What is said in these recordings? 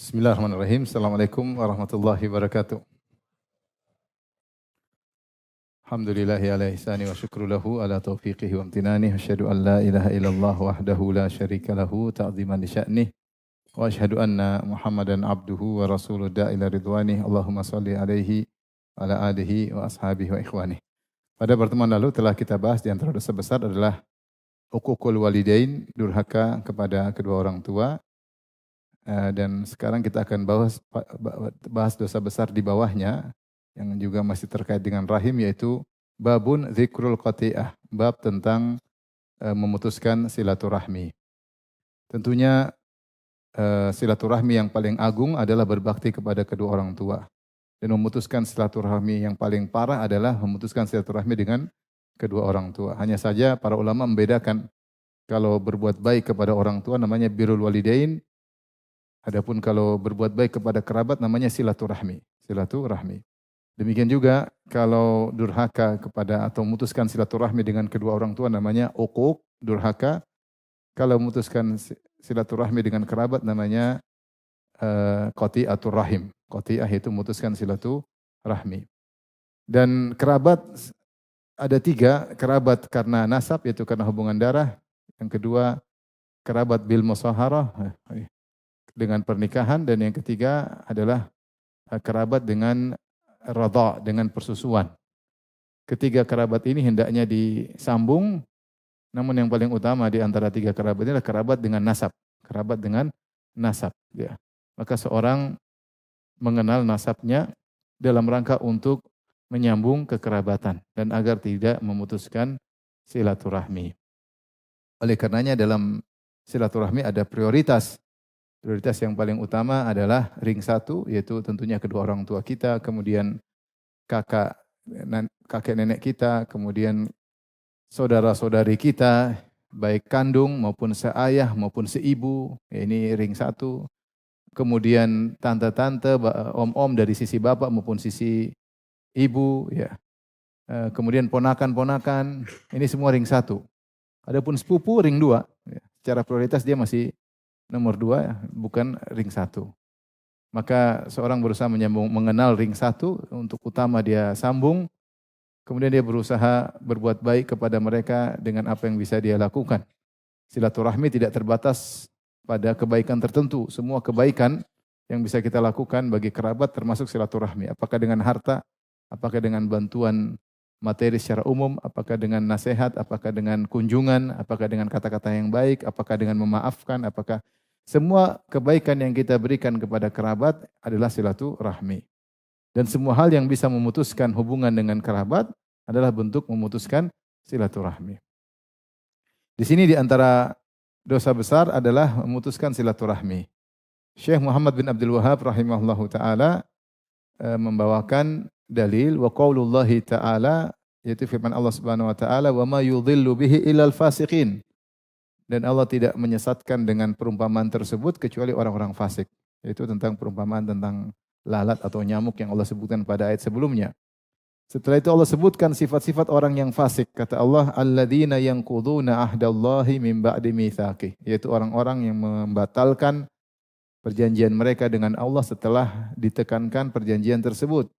Bismillahirrahmanirrahim. Assalamualaikum warahmatullahi wabarakatuh. Alhamdulillahi ala ihsani wa syukru lahu ala taufiqihi wa amtinani. Asyhadu an la ilaha illallah wahdahu la syarika lahu ta'ziman li sya'nih. Wa asyhadu anna Muhammadan abduhu wa rasuluh da'ila ridwanih. Allahumma salli alaihi ala alihi wa ashabihi wa ikhwanih. Pada pertemuan lalu telah kita bahas di antara dosa besar adalah uququl walidain, durhaka kepada kedua orang tua. Dan sekarang kita akan bahas dosa besar di bawahnya yang juga masih terkait dengan rahim, yaitu babun dzikrul qati'ah, bab tentang memutuskan silaturahmi. Tentunya silaturahmi yang paling agung adalah berbakti kepada kedua orang tua. Dan memutuskan silaturahmi yang paling parah adalah memutuskan silaturahmi dengan kedua orang tua. Hanya saja para ulama membedakan, kalau berbuat baik kepada orang tua namanya birrul walidain. Adapun kalau berbuat baik kepada kerabat namanya silaturahmi. Silaturahmi. Demikian juga kalau durhaka kepada atau memutuskan silaturahmi dengan kedua orang tua namanya uquq, durhaka. Kalau memutuskan silaturahmi dengan kerabat namanya qati'atur rahim. Qati'ah itu memutuskan silaturahmi. Dan kerabat ada 3, kerabat karena nasab yaitu karena hubungan darah. Yang kedua kerabat bil musaharah dengan pernikahan, dan yang ketiga adalah kerabat dengan radha, dengan persusuan. Ketiga kerabat ini hendaknya disambung, namun yang paling utama di antara 3 kerabat ini adalah kerabat dengan nasab. Kerabat dengan nasab. Ya. Maka seorang mengenal nasabnya dalam rangka untuk menyambung kekerabatan dan agar tidak memutuskan silaturahmi. Oleh karenanya dalam silaturahmi ada prioritas. Prioritas yang paling utama adalah ring 1, yaitu tentunya kedua orang tua kita, kemudian kakek nenek kita, kemudian saudara-saudari kita, baik kandung maupun seayah maupun seibu, ini ring 1. Kemudian tante-tante, om-om dari sisi bapak maupun sisi ibu, ya. Kemudian ponakan-ponakan, ini semua ring 1. Adapun sepupu ring 2, ya. Secara prioritas dia masih nomor 2, bukan ring 1. Maka seorang berusaha mengenal ring 1 untuk utama dia sambung. Kemudian dia berusaha berbuat baik kepada mereka dengan apa yang bisa dia lakukan. Silaturahmi tidak terbatas pada kebaikan tertentu. Semua kebaikan yang bisa kita lakukan bagi kerabat termasuk silaturahmi. Apakah dengan harta, apakah dengan bantuan materi secara umum, apakah dengan nasihat, apakah dengan kunjungan, apakah dengan kata-kata yang baik, apakah dengan memaafkan, apakah semua kebaikan yang kita berikan kepada kerabat adalah silaturahmi. Dan semua hal yang bisa memutuskan hubungan dengan kerabat adalah bentuk memutuskan silaturahmi. Di sini di antara dosa besar adalah memutuskan silaturahmi. Syekh Muhammad bin Abdul Wahhab rahimahullahu taala membawakan dalil wa qaulullahi ta'ala, yaitu firman Allah Subhanahu wa taala, wa ma yudhillu bihi illal fasiqin. Dan Allah tidak menyesatkan dengan perumpamaan tersebut kecuali orang-orang fasik. Yaitu tentang perumpamaan tentang lalat atau nyamuk yang Allah sebutkan pada ayat sebelumnya. Setelah itu Allah sebutkan sifat-sifat orang yang fasik. Kata Allah, alladzina yanquduna ahdallahi min ba'di mitsaqih. Yaitu orang-orang yang membatalkan perjanjian mereka dengan Allah setelah ditekankan perjanjian tersebut.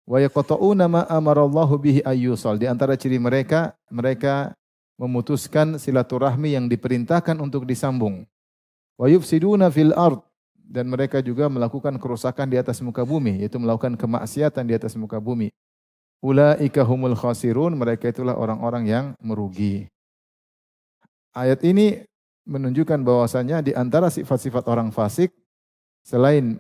Wa yaqta'una ma amarallahu bihi ayyusal. Di antara ciri mereka, mereka memutuskan silaturahmi yang diperintahkan untuk disambung. Wa yufsiduna fil ard, dan mereka juga melakukan kerusakan di atas muka bumi, yaitu melakukan kemaksiatan di atas muka bumi. Ulaika humul khasirun, mereka itulah orang-orang yang merugi. Ayat ini menunjukkan bahwasannya di antara sifat-sifat orang fasik, selain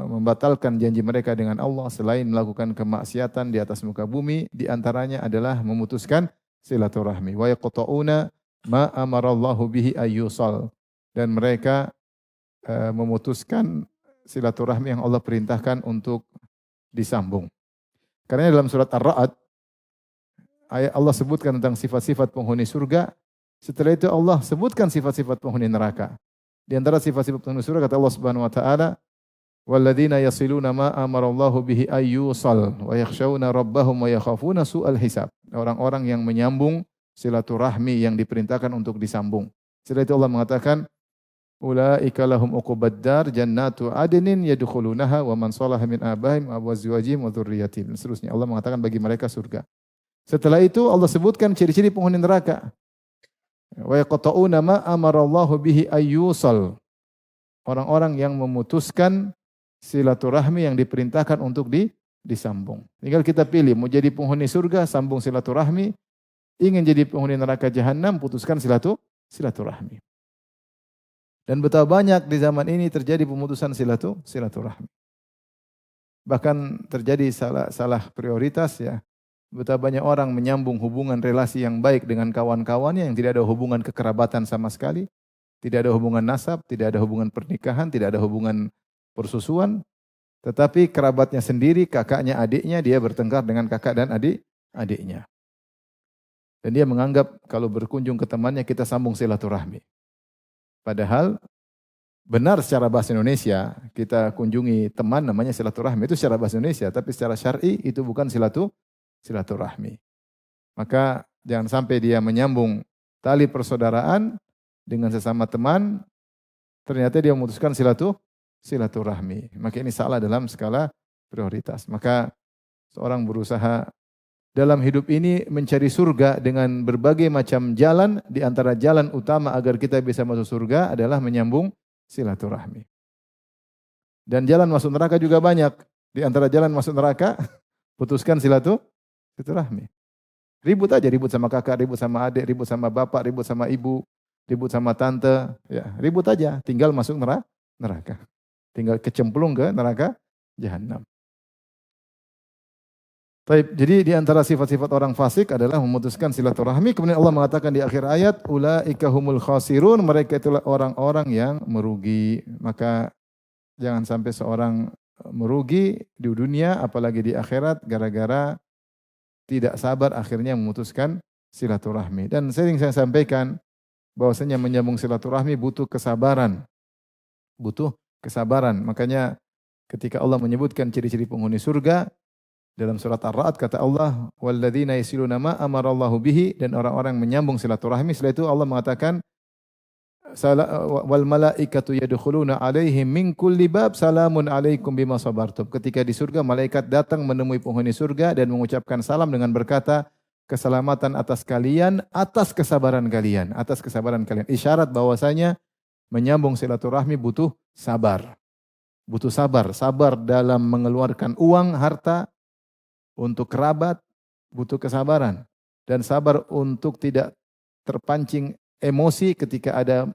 membatalkan janji mereka dengan Allah, selain melakukan kemaksiatan di atas muka bumi, di antaranya adalah memutuskan silaturahmi. Wa yaqta'una ma amarallahu bihi ayyusal. Dan mereka memutuskan silaturahmi yang Allah perintahkan untuk disambung. Karena dalam surat Ar-Ra'd, ayat Allah sebutkan tentang sifat-sifat penghuni surga. Setelah itu Allah sebutkan sifat-sifat penghuni neraka. Di antara sifat-sifat penghuni surga kata Allah Subhanahu wa taala, walladzina yasiluna ma amarallahu bihi ayyusal wa yakhshawna rabbahum wa yakhafuna su'al hisab. Orang-orang yang menyambung silaturahmi yang diperintahkan untuk disambung. Setelah itu Allah mengatakan, ulaika lahum uqubad dar jannatu adnin yadkhulunaha wa man salaha min abaihim wa azwajihim wa dzurriyyatihim. Dan seterusnya Allah mengatakan bagi mereka surga. Setelah itu Allah sebutkan ciri-ciri penghuni neraka. Wa yaqta'una ma amarallahu bihi ayyusal. Orang-orang yang memutuskan silaturahmi yang diperintahkan untuk disambung. Tinggal kita pilih mau jadi penghuni surga sambung silaturahmi, ingin jadi penghuni neraka jahanam putuskan silaturahmi. Dan betapa banyak di zaman ini terjadi pemutusan silaturahmi. Bahkan terjadi salah prioritas ya. Betapa banyak orang menyambung hubungan relasi yang baik dengan kawan-kawannya yang tidak ada hubungan kekerabatan sama sekali. Tidak ada hubungan nasab, tidak ada hubungan pernikahan, tidak ada hubungan persusuan. Tetapi kerabatnya sendiri, kakaknya, adiknya, dia bertengkar dengan kakak dan adiknya. Dan dia menganggap kalau berkunjung ke temannya kita sambung silaturahmi. Padahal benar secara bahasa Indonesia, kita kunjungi teman namanya silaturahmi. Itu secara bahasa Indonesia, tapi secara syar'i itu bukan silaturahmi. Maka jangan sampai dia menyambung tali persaudaraan dengan sesama teman, ternyata dia memutuskan silaturahmi. Maka ini salah dalam skala prioritas. Maka seorang berusaha dalam hidup ini mencari surga dengan berbagai macam jalan. Di antara jalan utama agar kita bisa masuk surga adalah menyambung silaturahmi. Dan jalan masuk neraka juga banyak. Di antara jalan masuk neraka, putuskan silaturahmi. Ribut aja, ribut sama kakak, ribut sama adik, ribut sama bapak, ribut sama ibu, ribut sama tante, ya ribut aja, tinggal masuk neraka. Tinggal kecemplung ke neraka jahanam. Jadi di antara sifat-sifat orang fasik adalah memutuskan silaturahmi. Kemudian Allah mengatakan di akhir ayat, ulaika humul khasirun, mereka itulah orang-orang yang merugi. Maka jangan sampai seorang merugi di dunia apalagi di akhirat gara-gara tidak sabar akhirnya memutuskan silaturahmi. Dan sering saya sampaikan bahwasanya menyambung silaturahmi butuh kesabaran. Butuh kesabaran. Makanya ketika Allah menyebutkan ciri-ciri penghuni surga dalam surat Ar-Ra'd kata Allah, "Walladzina yasiluna ma amarallahu bihi," dan orang-orang menyambung silaturahmi. Setelah itu Allah mengatakan, "Wal malaikatu yadkhuluna 'alaihim min kulli bab salamun 'alaikum bima sabartum." Ketika di surga malaikat datang menemui penghuni surga dan mengucapkan salam dengan berkata, keselamatan atas kalian, atas kesabaran kalian, atas kesabaran kalian. Isyarat bahwasanya menyambung silaturahmi butuh sabar. Butuh sabar, sabar dalam mengeluarkan uang, harta untuk kerabat, butuh kesabaran. Dan sabar untuk tidak terpancing emosi ketika ada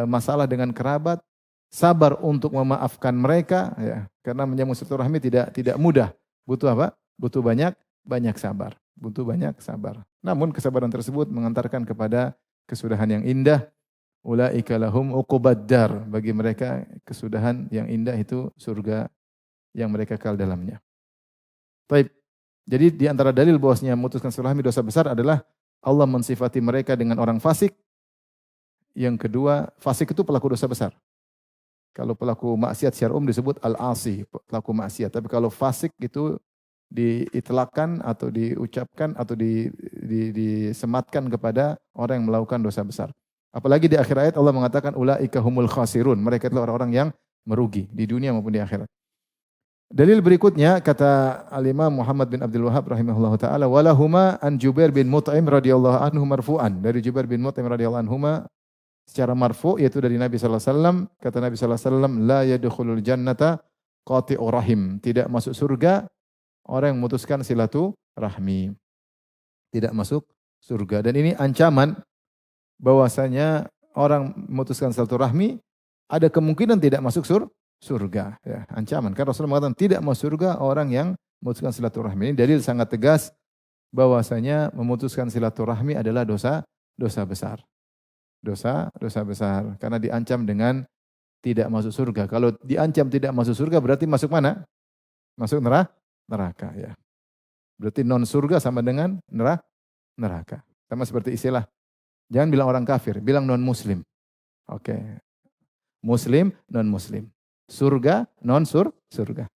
masalah dengan kerabat, sabar untuk memaafkan mereka ya, karena menyambung silaturahmi tidak mudah. Butuh apa? Butuh banyak sabar. Butuh banyak sabar. Namun kesabaran tersebut mengantarkan kepada kesudahan yang indah. Ulaika lahum uqubad dar. Bagi mereka kesudahan yang indah itu surga yang mereka kekal dalamnya. Baik. Jadi di antara dalil bahwasanya memutuskan silaturahmi dosa besar adalah Allah mensifati mereka dengan orang fasik. Yang kedua, fasik itu pelaku dosa besar. Kalau pelaku maksiat secara umum disebut al-asi, pelaku maksiat. Tapi kalau fasik itu diitlakkan atau diucapkan atau disematkan kepada orang yang melakukan dosa besar. Apalagi di akhir ayat Allah mengatakan ulaika humul khasirun. Mereka adalah orang-orang yang merugi di dunia maupun di akhirat. Dalil berikutnya kata Al-Imam Muhammad bin Abdul Wahhab rahimahullahu taala walahuma an Jubair bin Mut'im radhiyallahu anhu marfu'an. Dari Jubair bin Mut'im radhiyallahu anhuma secara marfu' yaitu dari Nabi sallallahu alaihi wasallam, kata Nabi sallallahu alaihi wasallam la yadkhulul jannata qati'ur rahim. Tidak masuk surga orang yang memutuskan silaturahmi. Tidak masuk surga. Dan ini ancaman bahwasanya orang memutuskan silaturahmi ada kemungkinan tidak masuk surga. Ya, ancaman. Karena Rasulullah mengatakan tidak masuk surga orang yang memutuskan silaturahmi. Ini dalil sangat tegas bahwasanya memutuskan silaturahmi adalah dosa besar. Dosa besar. Karena diancam dengan tidak masuk surga. Kalau diancam tidak masuk surga berarti masuk mana? Masuk neraka ya. Berarti non surga sama dengan neraka. Sama seperti istilah. Jangan bilang orang kafir, bilang non muslim. Oke. Muslim, non muslim. Surga, non surga.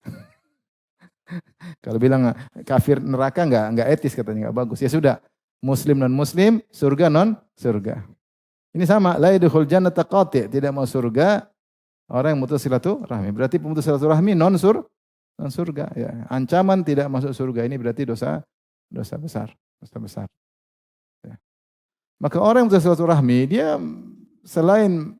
Kalau bilang kafir neraka enggak etis katanya, enggak bagus. Ya sudah. Muslim non muslim, surga non surga. Ini sama, la yadkhul jannata qati', tidak masuk surga orang yang memutus silaturahmi. Berarti pemutus silaturahmi non surga ya. Ancaman tidak masuk surga ini berarti dosa besar, dosa besar. Ya. Maka orang yang memutus silaturahmi dia selain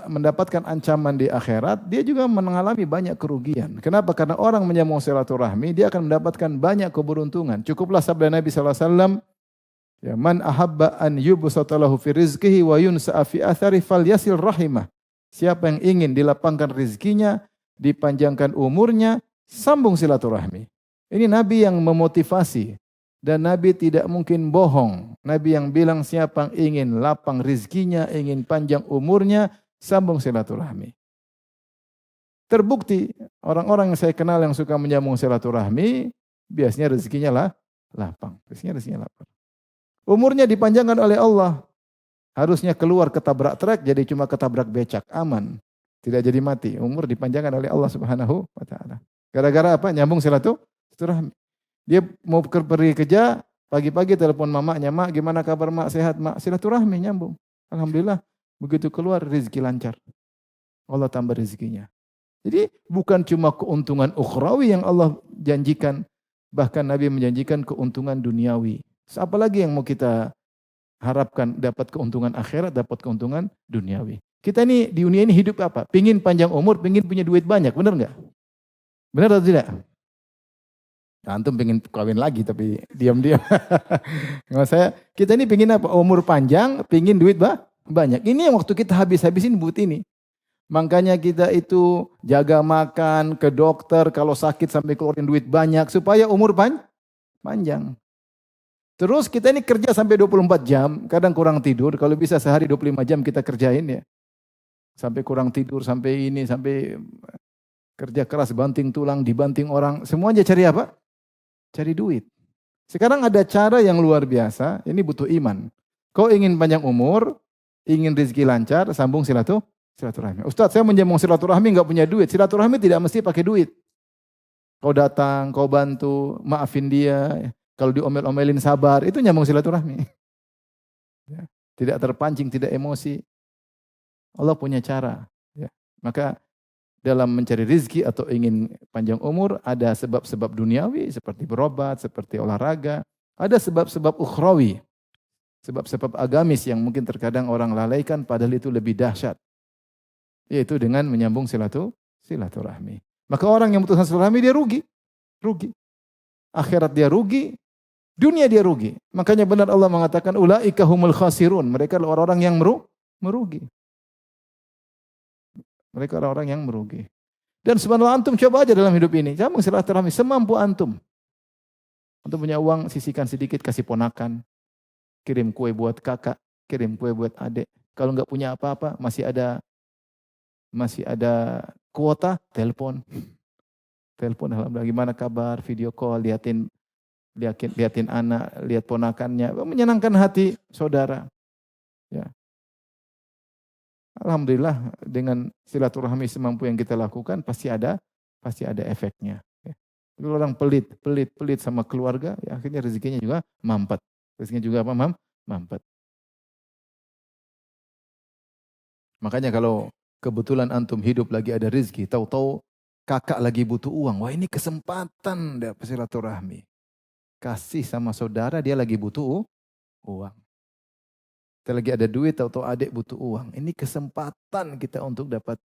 mendapatkan ancaman di akhirat, dia juga mengalami banyak kerugian. Kenapa? Karena orang menyambung silaturahmi, dia akan mendapatkan banyak keberuntungan. Cukuplah sabda Nabi SAW, ya, man ahabba an yubsatalahu fi rizqihi wa yunsa'a fi athari falyasil rahimah. Siapa yang ingin dilapangkan rizkinya, dipanjangkan umurnya, sambung silaturahmi. Ini Nabi yang memotivasi. Dan Nabi tidak mungkin bohong. Nabi yang bilang siapa yang ingin lapang rizkinya, ingin panjang umurnya, sambung silaturahmi. Terbukti orang-orang yang saya kenal yang suka menyambung silaturahmi, biasanya rezekinya lapang. Rezekinya lapang. Umurnya dipanjangkan oleh Allah. Harusnya keluar ketabrak truk, jadi cuma ketabrak becak. Aman. Tidak jadi mati. Umur dipanjangkan oleh Allah Subhanahu wa ta'ala. Gara-gara apa? Nyambung silaturahmi. Dia mau pergi kerja, pagi-pagi telepon mamanya, mak gimana kabar mak, sehat mak, silaturahmi nyambung. Alhamdulillah, begitu keluar rezeki lancar. Allah tambah rezekinya. Jadi bukan cuma keuntungan ukhrawi yang Allah janjikan, bahkan Nabi menjanjikan keuntungan duniawi. Apalagi yang mau kita harapkan dapat keuntungan akhirat, dapat keuntungan duniawi. Kita ini di dunia ini hidup apa? Pingin panjang umur, pingin punya duit banyak, benar enggak? Benar atau tidak? Antum pengen kawin lagi tapi diam-diam. Saya, kita ini pengen apa? Umur panjang, pengen duit banyak. Ini yang waktu kita habis-habisin buat ini. Makanya kita itu jaga makan, ke dokter, kalau sakit sampai keluarin duit banyak supaya umur panjang. Terus kita ini kerja sampai 24 jam, kadang kurang tidur. Kalau bisa sehari 25 jam kita kerjain ya. Sampai kurang tidur, sampai ini, sampai kerja keras, banting tulang, dibanting orang. Semuanya cari apa? Cari duit. Sekarang ada cara yang luar biasa, ini butuh iman. Kau ingin panjang umur, ingin rezeki lancar, sambung silaturahmi. Ustaz, saya menyambung silaturahmi enggak punya duit. Silaturahmi tidak mesti pakai duit. Kau datang, kau bantu, maafin dia. Kalau diomel-omelin sabar, itu nyambung silaturahmi. Ya. Tidak terpancing, tidak emosi. Allah punya cara. Ya. Maka dalam mencari rizki atau ingin panjang umur, ada sebab-sebab duniawi seperti berobat, seperti olahraga. Ada sebab-sebab ukhrawi, sebab-sebab agamis yang mungkin terkadang orang lalaikan padahal itu lebih dahsyat. Yaitu dengan menyambung silaturahmi. Maka orang yang memutuskan silaturahmi dia rugi. Akhirat dia rugi, dunia dia rugi. Makanya benar Allah mengatakan ulaika humul khasirun. Mereka adalah orang-orang yang merugi. Mereka orang-orang yang merugi. Dan subhanallah antum coba aja dalam hidup ini. Sambung silaturahmi semampu antum. Antum punya uang, sisihkan sedikit, kasih ponakan. Kirim kue buat kakak, kirim kue buat adik. Kalau enggak punya apa-apa, masih ada kuota, telepon. Telepon, alhamdulillah, gimana kabar, video call, liatin anak, lihat ponakannya. Menyenangkan hati saudara. Ya. Alhamdulillah dengan silaturahmi semampu yang kita lakukan pasti ada efeknya. Kalau orang pelit sama keluarga, ya akhirnya rezekinya juga mampet. Rezekinya juga apa? Mampet. Makanya kalau kebetulan antum hidup lagi ada rezeki, tahu-tahu kakak lagi butuh uang, wah ini kesempatan dapat silaturahmi. Kasih sama saudara dia lagi butuh uang. Kita lagi ada duit, tahu-tahu adik butuh uang. Ini kesempatan kita untuk dapat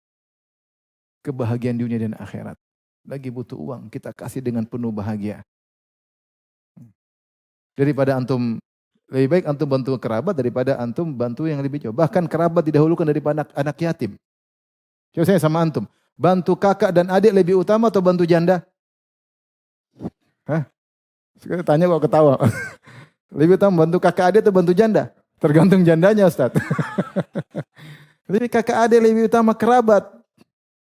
kebahagiaan dunia dan akhirat. Lagi butuh uang, kita kasih dengan penuh bahagia. Daripada antum, lebih baik antum bantu kerabat daripada antum bantu yang lebih jauh. Bahkan kerabat didahulukan daripada anak yatim. Coba saya sama antum, bantu kakak dan adik lebih utama atau bantu janda? Hah? Sekarang tanya kok ketawa. Lebih utama bantu kakak adik atau bantu janda? Tergantung jandanya Ustaz. Jadi kakak adik lebih utama kerabat.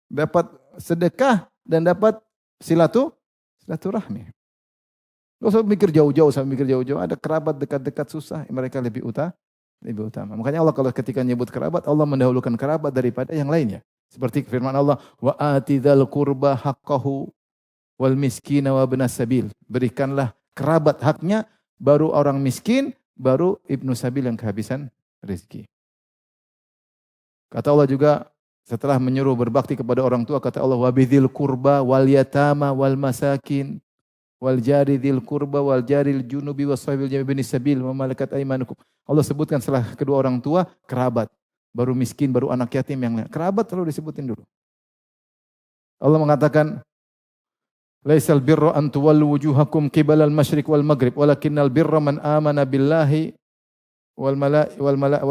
Dapat sedekah dan dapat silaturahmi. Gak usah mikir jauh-jauh, ada kerabat dekat-dekat susah, mereka lebih utama. Makanya Allah kalau ketika nyebut kerabat, Allah mendahulukan kerabat daripada yang lainnya. Seperti firman Allah, wa atidzal qurba haqqahu wal miskina wa ibnas sabil. Berikanlah kerabat haknya, baru orang miskin, baru ibnu sabil yang kehabisan rezeki. Kata Allah juga setelah menyuruh berbakti kepada orang tua, kata Allah wabidil kurba wal yatama wal masakin wal jari dzil qurba wal jaril junubi washabil jambi sabil wa malakat aymanukum. Allah sebutkan setelah kedua orang tua kerabat, baru miskin, baru anak yatim yang lain. Kerabat selalu disebutin dulu. Allah mengatakan laisal birra an tuwallu wujuhakum qibalal masyriq wal maghrib walakinnal birra man amana billahi wal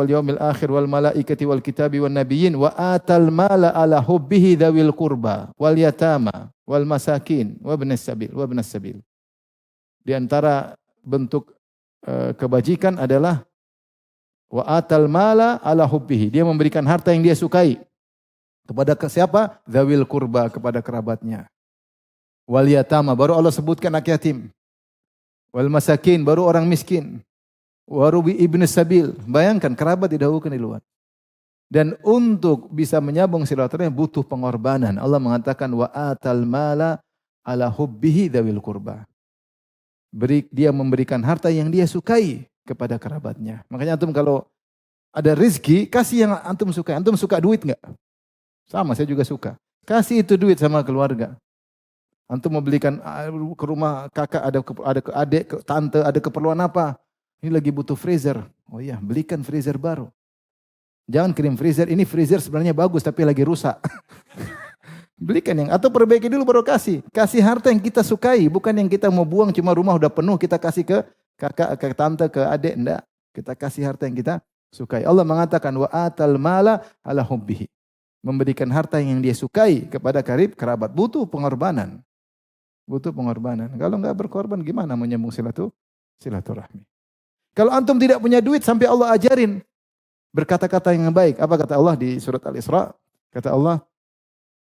yaumil akhir wal malaikati wal kitabi wan nabiyyin wa atal mala ala hubbihi dzawil qurba wal yatama wal masakin wa ibnas sabil. Di antara bentuk kebajikan adalah wa atal mala ala hubbihi. Dia memberikan harta yang dia sukai kepada siapa? Dzawil qurba, kepada kerabatnya. Wal yatama, baru Allah sebutkan anak yatim. Wal masakin, baru orang miskin. Warubi ibn sabil, bayangkan kerabat didahulukan di luar. Dan untuk bisa menyambung silaturahmi butuh pengorbanan. Allah mengatakan wa atal mala ala hubbihi dzawil qurba. Dia memberikan harta yang dia sukai kepada kerabatnya. Makanya antum kalau ada rezeki, kasih yang antum sukai. Antum suka duit enggak? Sama, saya juga suka. Kasih itu duit sama keluarga. Antum mau belikan ke rumah kakak, ada ke adik, ke tante, ada keperluan apa? Ini lagi butuh freezer. Oh iya, belikan freezer baru. Jangan kirim freezer, ini freezer sebenarnya bagus tapi lagi rusak. Belikan yang, atau perbaiki dulu baru kasih. Kasih harta yang kita sukai, bukan yang kita mau buang cuma rumah udah penuh, kita kasih ke kakak, ke tante, ke adik. Enggak, kita kasih harta yang kita sukai. Allah mengatakan, wa atal mala ala hubbihi. Memberikan harta yang dia sukai kepada kerabat. Butuh pengorbanan. Butuh pengorbanan. Kalau enggak berkorban gimana menyambung silaturahmi. Kalau antum tidak punya duit sampai Allah ajarin berkata-kata yang baik. Apa kata Allah di surat Al-Isra? Kata Allah,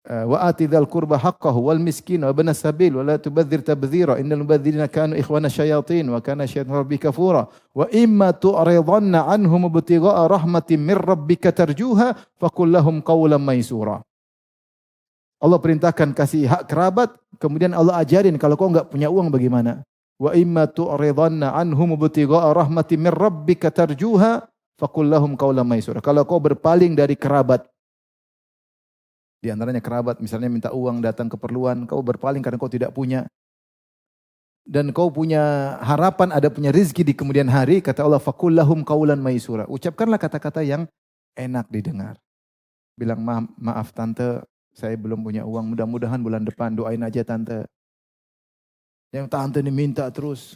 wa ati dzal qurba haqqahu wal miskin wa ibnas sabil wa la tubadzir tabdzira innal mubadzirina kanu ikhwana syayatin wa kana syaitanu rabbika kafura wa imma tu'ridanna anhum ibtigha'a rahmatin mir rabbika tarjuha faqul lahum qawlan maysura. Allah perintahkan kasih hak kerabat, kemudian Allah ajarin kalau kau enggak punya uang bagaimana? Wa imma tu'ridanna anhum ibtigha'a rahmatin mir rabbika tarjuha faqul lahum qawlan maysura. Kalau kau berpaling dari kerabat, di antaranya kerabat misalnya minta uang, datang keperluan, kau berpaling karena kau tidak punya, dan kau punya harapan ada punya rezeki di kemudian hari, kata Allah faqul lahum qawlan maysura. Ucapkanlah kata-kata yang enak didengar. Bilang maaf tante, saya belum punya uang, mudah-mudahan bulan depan, doain aja tante. Yang tante ini minta terus.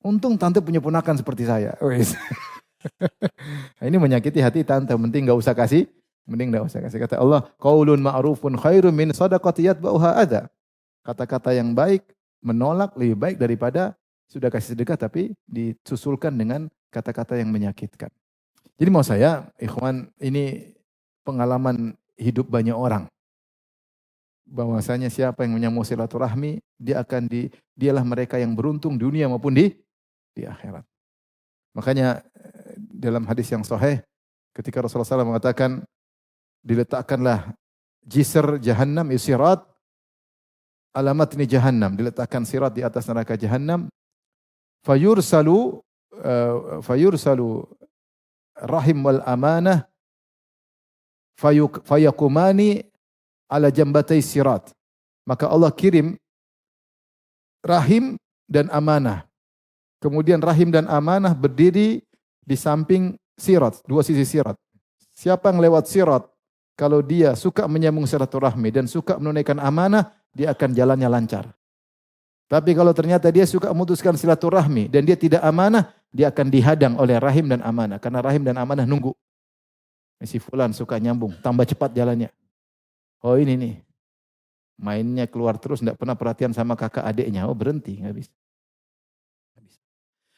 Untung tante punya ponakan seperti saya. Ini menyakiti hati tante, mending enggak usah kasih. Kata Allah, qaulun ma'rufun khairum min shadaqati yatba'uha adza. Kata-kata yang baik menolak lebih baik daripada sudah kasih sedekah tapi disusulkan dengan kata-kata yang menyakitkan. Jadi mau saya, ikhwan, ini pengalaman hidup banyak orang. Bahwasanya siapa yang menyambung silaturahmi, dialah mereka yang beruntung dunia maupun di akhirat. Makanya dalam hadis yang sahih ketika Rasulullah SAW mengatakan diletakkanlah jisr jahannam sirat alamat ini jahannam, diletakkan sirat di atas neraka jahannam, fayursalu rahim wal amanah fayakumani ala jambatai sirat. Maka Allah kirim rahim dan amanah. Kemudian rahim dan amanah berdiri di samping sirat, dua sisi sirat. Siapa yang lewat sirat, kalau dia suka menyambung silaturahmi dan suka menunaikan amanah, dia akan jalannya lancar. Tapi kalau ternyata dia suka memutuskan silaturahmi dan dia tidak amanah, dia akan dihadang oleh rahim dan amanah. Karena rahim dan amanah nunggu. Si fulan suka nyambung, tambah cepat jalannya. Oh ini nih, mainnya keluar terus, tidak pernah perhatian sama kakak adiknya. Oh berhenti, nggak bisa.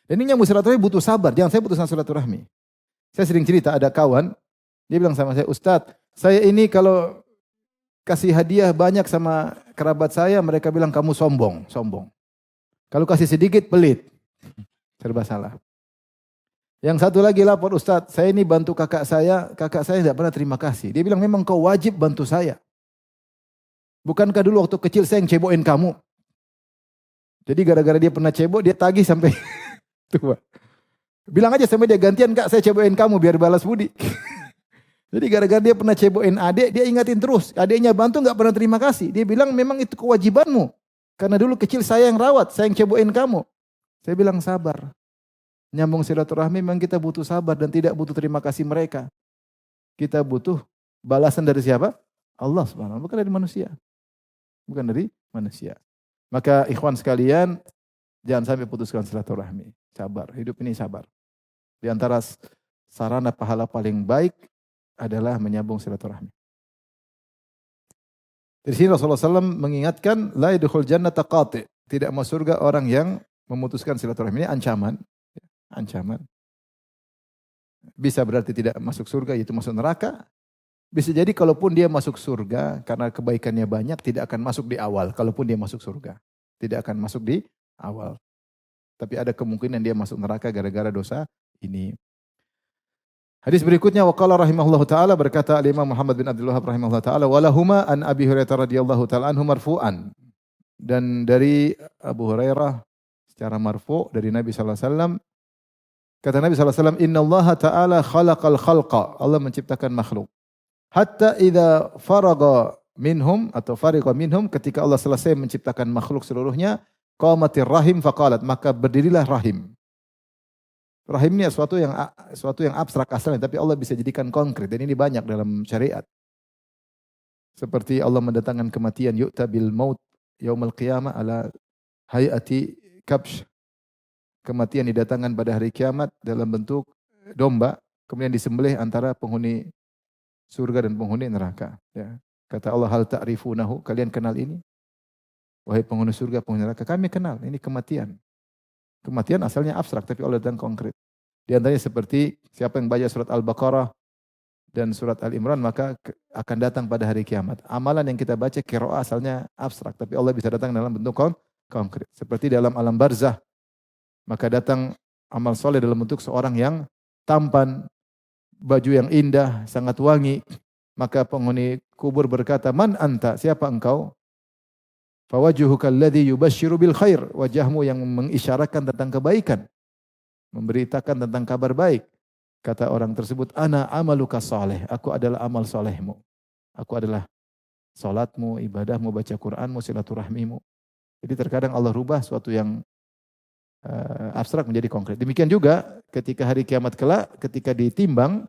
Dan ini nyambung silaturahmi butuh sabar. Jangan saya putuskan silaturahmi. Saya sering cerita ada kawan, dia bilang sama saya, Ustadz, saya ini kalau kasih hadiah banyak sama kerabat saya, mereka bilang kamu sombong. Kalau kasih sedikit, pelit. Serba salah. Yang satu lagi lapor, Ustadz, saya ini bantu kakak saya tidak pernah terima kasih. Dia bilang memang kau wajib bantu saya. Bukankah dulu waktu kecil saya yang cebokin kamu? Jadi gara-gara dia pernah cebok, dia tagih sampai tua. Bilang aja sama dia, gantian Kak, saya cebokin kamu biar balas budi. Jadi gara-gara dia pernah cebokin adik, dia ingatin terus. Adiknya bantu nggak pernah terima kasih. Dia bilang memang itu kewajibanmu. Karena dulu kecil saya yang rawat, saya yang cebokin kamu. Saya bilang sabar. Nyambung silaturahmi memang kita butuh sabar dan tidak butuh terima kasih mereka. Kita butuh balasan dari siapa? Allah Subhanahu wa taala, bukan dari manusia. Bukan dari manusia. Maka ikhwan sekalian, jangan sampai putuskan silaturahmi. Sabar, hidup ini sabar. Di antara sarana pahala paling baik adalah menyambung silaturahmi. Di sini Rasulullah SAW mengingatkan, la yadkhul jannata qati'. Tidak masuk surga orang yang memutuskan silaturahmi. Ini ancaman. Ancaman. Bisa berarti tidak masuk surga, yaitu masuk neraka. Bisa jadi kalaupun dia masuk surga, karena kebaikannya banyak, tidak akan masuk di awal. Kalaupun dia masuk surga. Tidak akan masuk di awal. Tapi ada kemungkinan dia masuk neraka gara-gara dosa ini. Hadis berikutnya, waqala rahimahullahu ta'ala, berkata Imam Muhammad bin Abdul Wahhab rahimahullahu ta'ala, walahuma an Abi Hurairah radhiyallahu ta'ala anhu marfu'an. Dan dari Abu Hurairah secara marfu' dari Nabi SAW, kata Nabi SAW, inna Allah ta'ala khalaqal khalqa. Allah menciptakan makhluk. Hatta idza faraga minhum atau fariqa minhum, ketika Allah selesai menciptakan makhluk seluruhnya, qamatir rahim faqalat, maka berdirilah rahim. Rahim ini suatu yang abstrak asalnya, tapi Allah bisa jadikan konkret, dan ini banyak dalam syariat. Seperti Allah mendatangkan kematian, yu'ta bil maut yaumal qiyamah ala hayati kabsh. Kematian didatangkan pada hari kiamat dalam bentuk domba, kemudian disembelih antara penghuni surga dan penghuni neraka. Ya. Kata Allah, hal ta'rifunahu, kalian kenal ini? Wahai penghuni surga, penghuni neraka, kami kenal, ini kematian. Kematian asalnya abstrak, tapi Allah datang konkret. Di antaranya seperti siapa yang baca surat Al-Baqarah dan surat Al-Imran, maka akan datang pada hari kiamat. Amalan yang kita baca, qiraah asalnya abstrak, tapi Allah bisa datang dalam bentuk konkret. Seperti dalam alam barzah, maka datang amal soleh dalam bentuk seorang yang tampan, baju yang indah, sangat wangi. Maka penghuni kubur berkata, man anta, siapa engkau? Fawajuhuka alladhi yubashiru bil khair, wajahmu yang mengisyaratkan tentang kebaikan, memberitakan tentang kabar baik. Kata orang tersebut, ana amaluka saleh, aku adalah amal solehmu. Aku adalah salatmu, ibadahmu, baca Qur'anmu, silaturahmimu. Jadi terkadang Allah rubah suatu yang abstrak menjadi konkret. Demikian juga ketika hari kiamat kelak, ketika ditimbang,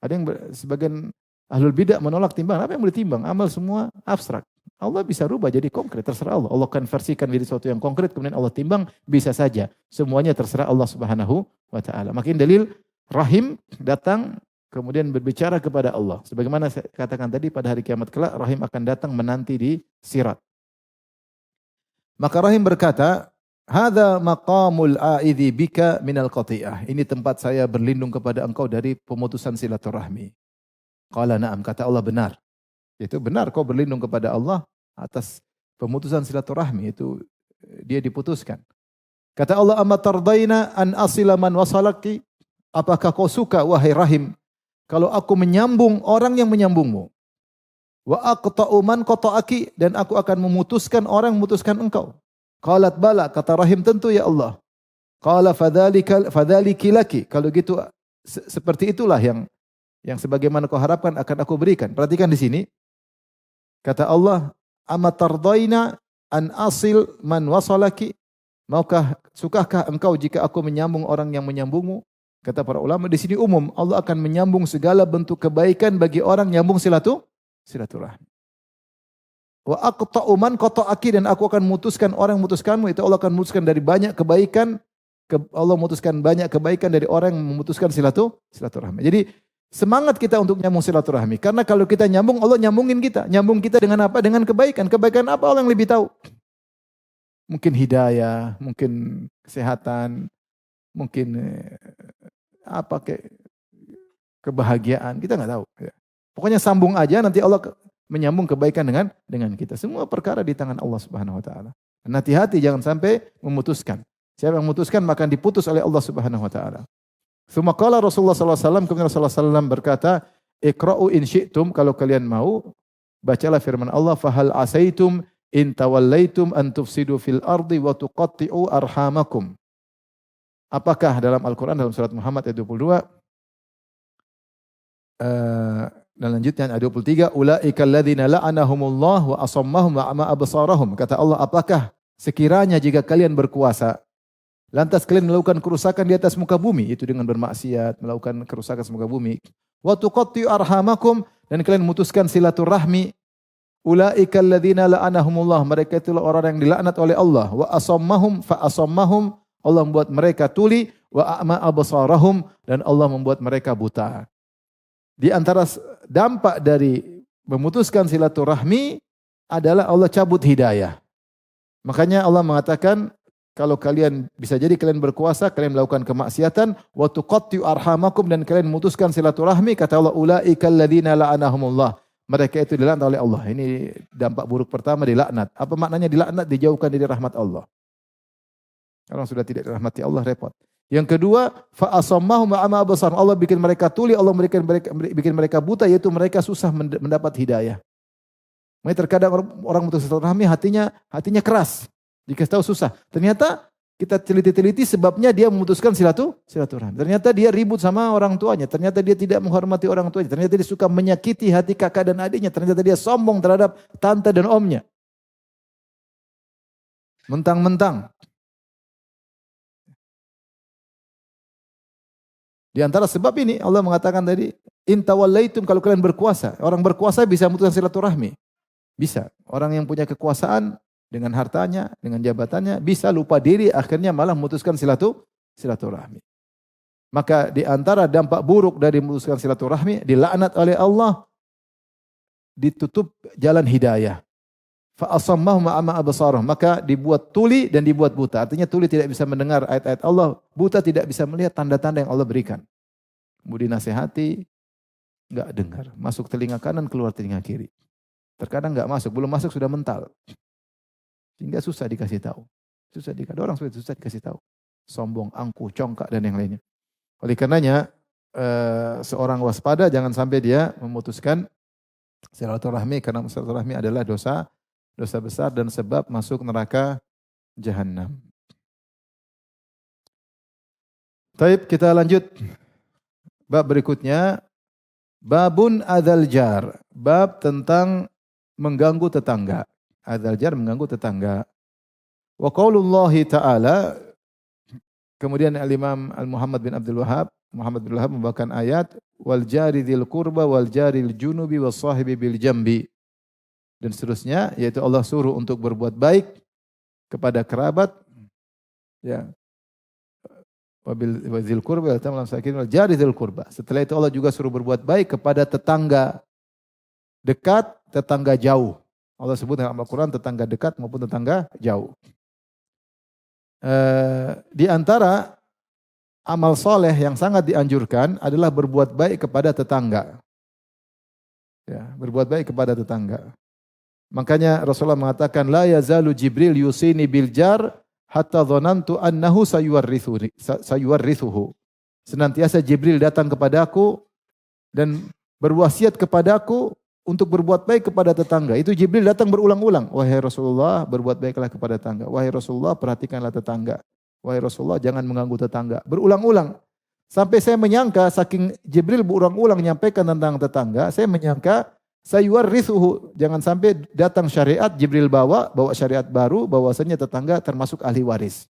ada yang sebagian ahlul bidah menolak timbang. Apa yang boleh timbang? Amal semua abstrak. Allah bisa rubah jadi konkret, terserah Allah. Allah konversikan menjadi sesuatu yang konkret, kemudian Allah timbang, bisa saja. Semuanya terserah Allah Subhanahu wa taala. Makin dalil rahim datang kemudian berbicara kepada Allah. Sebagaimana saya katakan tadi, pada hari kiamat kelak rahim akan datang menanti di sirat. Maka rahim berkata, hadza maqamul a'idhi bika minal qati'ah. Ini tempat saya berlindung kepada engkau dari pemutusan silaturahmi. Qala na'am, kata Allah benar. Itu benar, kau berlindung kepada Allah atas pemutusan silaturahmi, itu dia diputuskan. Kata Allah, amma tardaina an asila man wasalaki? Apakah kau suka wahai rahim kalau aku menyambung orang yang menyambungmu? Wa aqta'u man qata'aki, dan aku akan memutuskan orang yang memutuskan engkau. Qalat bala, kata rahim tentu ya Allah. Qala fadzalika laki, kalau gitu seperti itulah yang sebagaimana kau harapkan akan aku berikan. Perhatikan di sini. Kata Allah, amma tardaina an asil man wasalaki? Sukahkah engkau jika aku menyambung orang yang menyambungmu? Kata para ulama, di sini umum, Allah akan menyambung segala bentuk kebaikan bagi orang nyambung silaturahmi. Wa aqta'u man qata'aki, dan aku akan memutuskan orang yang memutuskanmu, itu Allah akan memutuskan dari banyak kebaikan, Allah memutuskan banyak kebaikan dari orang yang memutuskan silaturahmi. Jadi semangat kita untuk nyambung silaturahmi, karena kalau kita nyambung, Allah nyambungin kita. Nyambung kita dengan apa? Dengan kebaikan. Kebaikan apa? Allah yang lebih tahu. Mungkin hidayah, mungkin kesehatan, mungkin kebahagiaan, kita nggak tahu. Pokoknya sambung aja, nanti Allah menyambung kebaikan dengan kita. Semua perkara di tangan Allah Subhanahu wa taala. Dan hati-hati jangan sampai memutuskan. Siapa yang memutuskan maka diputus oleh Allah Subhanahu wa taala. Suma qala Rasulullah sallallahu alaihi wasallam, kemudian Rasulullah sallallahu alaihi wasallam berkata, "Iqra'u in syi'tum", kalau kalian mau, bacalah firman Allah, "Fahal asaitum in tawallaitum an tufsidu fil ardi wa tuqatti'u arhamakum." Apakah dalam Al-Quran, dalam surat Muhammad ayat 22, dan lanjutnya ayat 23, ulaikal ladzina la'anahumullah wa asammahum wa ama absarahum. Kata Allah, apakah sekiranya jika kalian berkuasa, lantas kalian melakukan kerusakan di atas muka bumi, itu dengan bermaksiat, melakukan kerusakan di muka bumi. Wa tuqatti'u arhamakum, dan kalian memutuskan silaturahmi. Ulaikal ladzina la'anahumullah, mereka itulah orang yang dilaknat oleh Allah. Wa asammahum fa asammahum, Allah membuat mereka tuli. Wa a'ma absarahum, dan Allah membuat mereka buta. Di antara dampak dari memutuskan silaturahmi adalah Allah cabut hidayah. Makanya Allah mengatakan, kalau kalian bisa jadi kalian berkuasa, kalian melakukan kemaksiatan, wa tuqatti'u arhamakum, dan kalian memutuskan silaturahmi, kata Allah, ulaikal ladzina la'anahumullah. Mereka itu dilaknat oleh Allah. Ini dampak buruk pertama, dilaknat. Apa maknanya dilaknat? Dijauhkan dari rahmat Allah. Kalau sudah tidak dirahmati Allah, repot. Yang kedua, fa asammahum wa ama absar. Allah bikin mereka tuli, Allah bikin mereka buta, yaitu mereka susah mendapat hidayah. Makanya terkadang orang memutuskan silaturahmi hatinya keras. Dikasih tahu susah. Ternyata kita teliti-teliti sebabnya dia memutuskan silaturahmi. Ternyata dia ribut sama orang tuanya. Ternyata dia tidak menghormati orang tuanya. Ternyata dia suka menyakiti hati kakak dan adiknya. Ternyata dia sombong terhadap tante dan omnya. Mentang-mentang. Di antara sebab ini Allah mengatakan tadi, in tawallaitum, kalau kalian berkuasa. Orang berkuasa bisa memutuskan silaturahmi. Bisa. Orang yang punya kekuasaan dengan hartanya, dengan jabatannya, bisa lupa diri, akhirnya malah memutuskan silaturahmi. Maka di antara dampak buruk dari memutuskan silaturahmi, dilaknat oleh Allah, ditutup jalan hidayah. Fa asammahum wa ama absarahum, maka dibuat tuli dan dibuat buta. Artinya tuli tidak bisa mendengar ayat-ayat Allah, buta tidak bisa melihat tanda-tanda yang Allah berikan. Mau dinasihati, enggak dengar. Masuk telinga kanan, keluar telinga kiri. Terkadang enggak masuk, belum masuk sudah mental. Sehingga susah dikasih tahu. Ada orang susah dikasih tahu. Sombong, angkuh, congkak dan yang lainnya. Oleh karenanya seorang waspada jangan sampai dia memutuskan silaturahmi, karena silaturahmi adalah dosa besar dan sebab masuk neraka jahanam. Baik, kita lanjut. Bab berikutnya, babun adzal jar, bab tentang mengganggu tetangga. Adzal jar, mengganggu tetangga. Wa qaulullahi ta'ala, kemudian Al-Imam Al-Muhammad bin Abdul Wahhab membawakan ayat, wal jari dzil qurba wal jaril junubi was sahibi bil jambi. Dan seterusnya, yaitu Allah suruh untuk berbuat baik kepada kerabat, ya, wabil qurba wal tamal sakin wal jari dzil qurba. Setelah itu Allah juga suruh berbuat baik kepada tetangga dekat, tetangga jauh. Allah sebut dalam Al-Quran tetangga dekat maupun tetangga jauh. Di antara amal soleh yang sangat dianjurkan adalah berbuat baik kepada tetangga. Ya, berbuat baik kepada tetangga. Makanya Rasulullah mengatakan, la yazalu Jibril yusini bil jar hatta dhanantu annahu sayuwarrithuhu. Senantiasa Jibril datang kepadaku dan berwasiat kepadaku untuk berbuat baik kepada tetangga. Itu Jibril datang berulang-ulang. Wahai Rasulullah, berbuat baiklah kepada tetangga. Wahai Rasulullah, perhatikanlah tetangga. Wahai Rasulullah, jangan mengganggu tetangga. Berulang-ulang. Sampai saya menyangka, saking Jibril berulang-ulang menyampaikan tentang tetangga, saya menyangka sayuwarrithuhu, jangan sampai datang syariat, Jibril bawa syariat baru, bahwasanya tetangga termasuk ahli waris.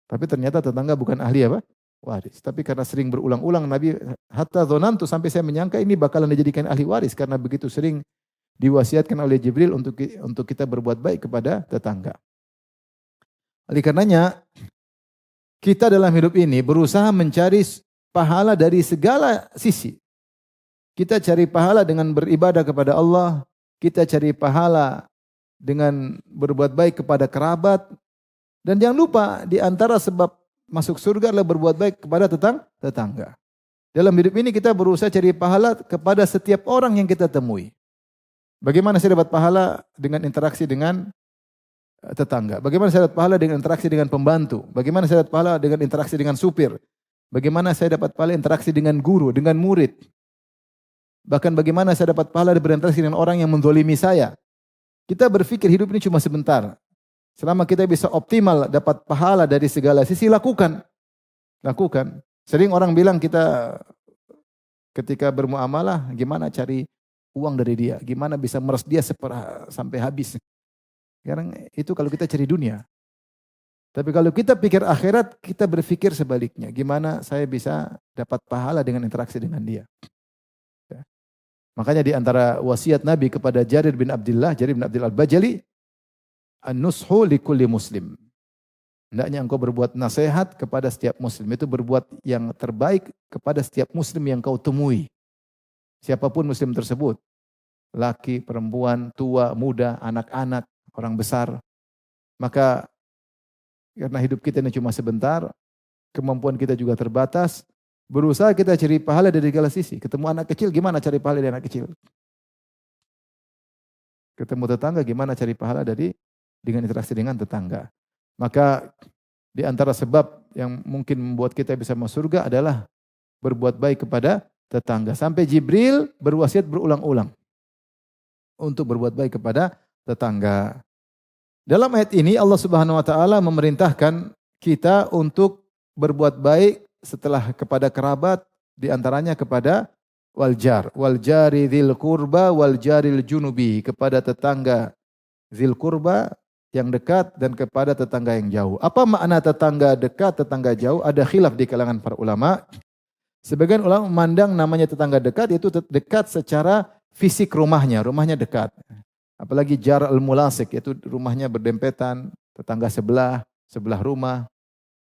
Tapi ternyata tetangga bukan ahli apa? Waris. Tapi karena sering berulang-ulang Nabi, hatta dzanantu, sampai saya menyangka ini bakalan dijadikan ahli waris, karena begitu sering diwasiatkan oleh Jibril untuk kita berbuat baik kepada tetangga. Oleh karenanya, kita dalam hidup ini berusaha mencari pahala dari segala sisi. Kita cari pahala dengan beribadah kepada Allah, kita cari pahala dengan berbuat baik kepada kerabat, dan jangan lupa di antara sebab masuk surga adalah berbuat baik kepada tetangga. Dalam hidup ini kita berusaha cari pahala kepada setiap orang yang kita temui. Bagaimana saya dapat pahala dengan interaksi dengan tetangga? Bagaimana saya dapat pahala dengan interaksi dengan pembantu? Bagaimana saya dapat pahala dengan interaksi dengan supir? Bagaimana saya dapat pahala interaksi dengan guru, dengan murid? Bahkan bagaimana saya dapat pahala berinteraksi dengan orang yang menzalimi saya. Kita berpikir hidup ini cuma sebentar. Selama kita bisa optimal dapat pahala dari segala sisi, lakukan. Lakukan. Sering orang bilang kita ketika bermuamalah, gimana cari uang dari dia, gimana bisa meres dia sampai habis. Sekarang itu kalau kita cari dunia. Tapi kalau kita pikir akhirat, kita berpikir sebaliknya. Gimana saya bisa dapat pahala dengan interaksi dengan dia. Ya. Makanya di antara wasiat Nabi kepada Jarir bin Abdullah al-Bajali, an-nushu likulli muslim. Hendaknya engkau berbuat nasihat kepada setiap muslim. Itu berbuat yang terbaik kepada setiap muslim yang kau temui. Siapapun muslim tersebut. Laki, perempuan, tua, muda, anak-anak, orang besar. Maka karena hidup kita ini cuma sebentar, kemampuan kita juga terbatas, berusaha kita cari pahala dari segala sisi. Ketemu anak kecil, gimana cari pahala dari anak kecil? Ketemu tetangga, gimana cari pahala dengan interaksi dengan tetangga. Maka di antara sebab yang mungkin membuat kita bisa masuk surga adalah berbuat baik kepada tetangga. Sampai Jibril berwasiat berulang-ulang untuk berbuat baik kepada tetangga. Dalam ayat ini Allah Subhanahu wa taala memerintahkan kita untuk berbuat baik setelah kepada kerabat, di antaranya kepada waljari dzil qurba waljaril junubi, kepada tetangga dzil qurba yang dekat dan kepada tetangga yang jauh. Apa makna tetangga dekat, tetangga jauh? Ada khilaf di kalangan para ulama. Sebagian ulama memandang namanya tetangga dekat itu dekat secara fisik rumahnya dekat. Apalagi jar al-mulasik, yaitu rumahnya berdempetan, tetangga sebelah rumah.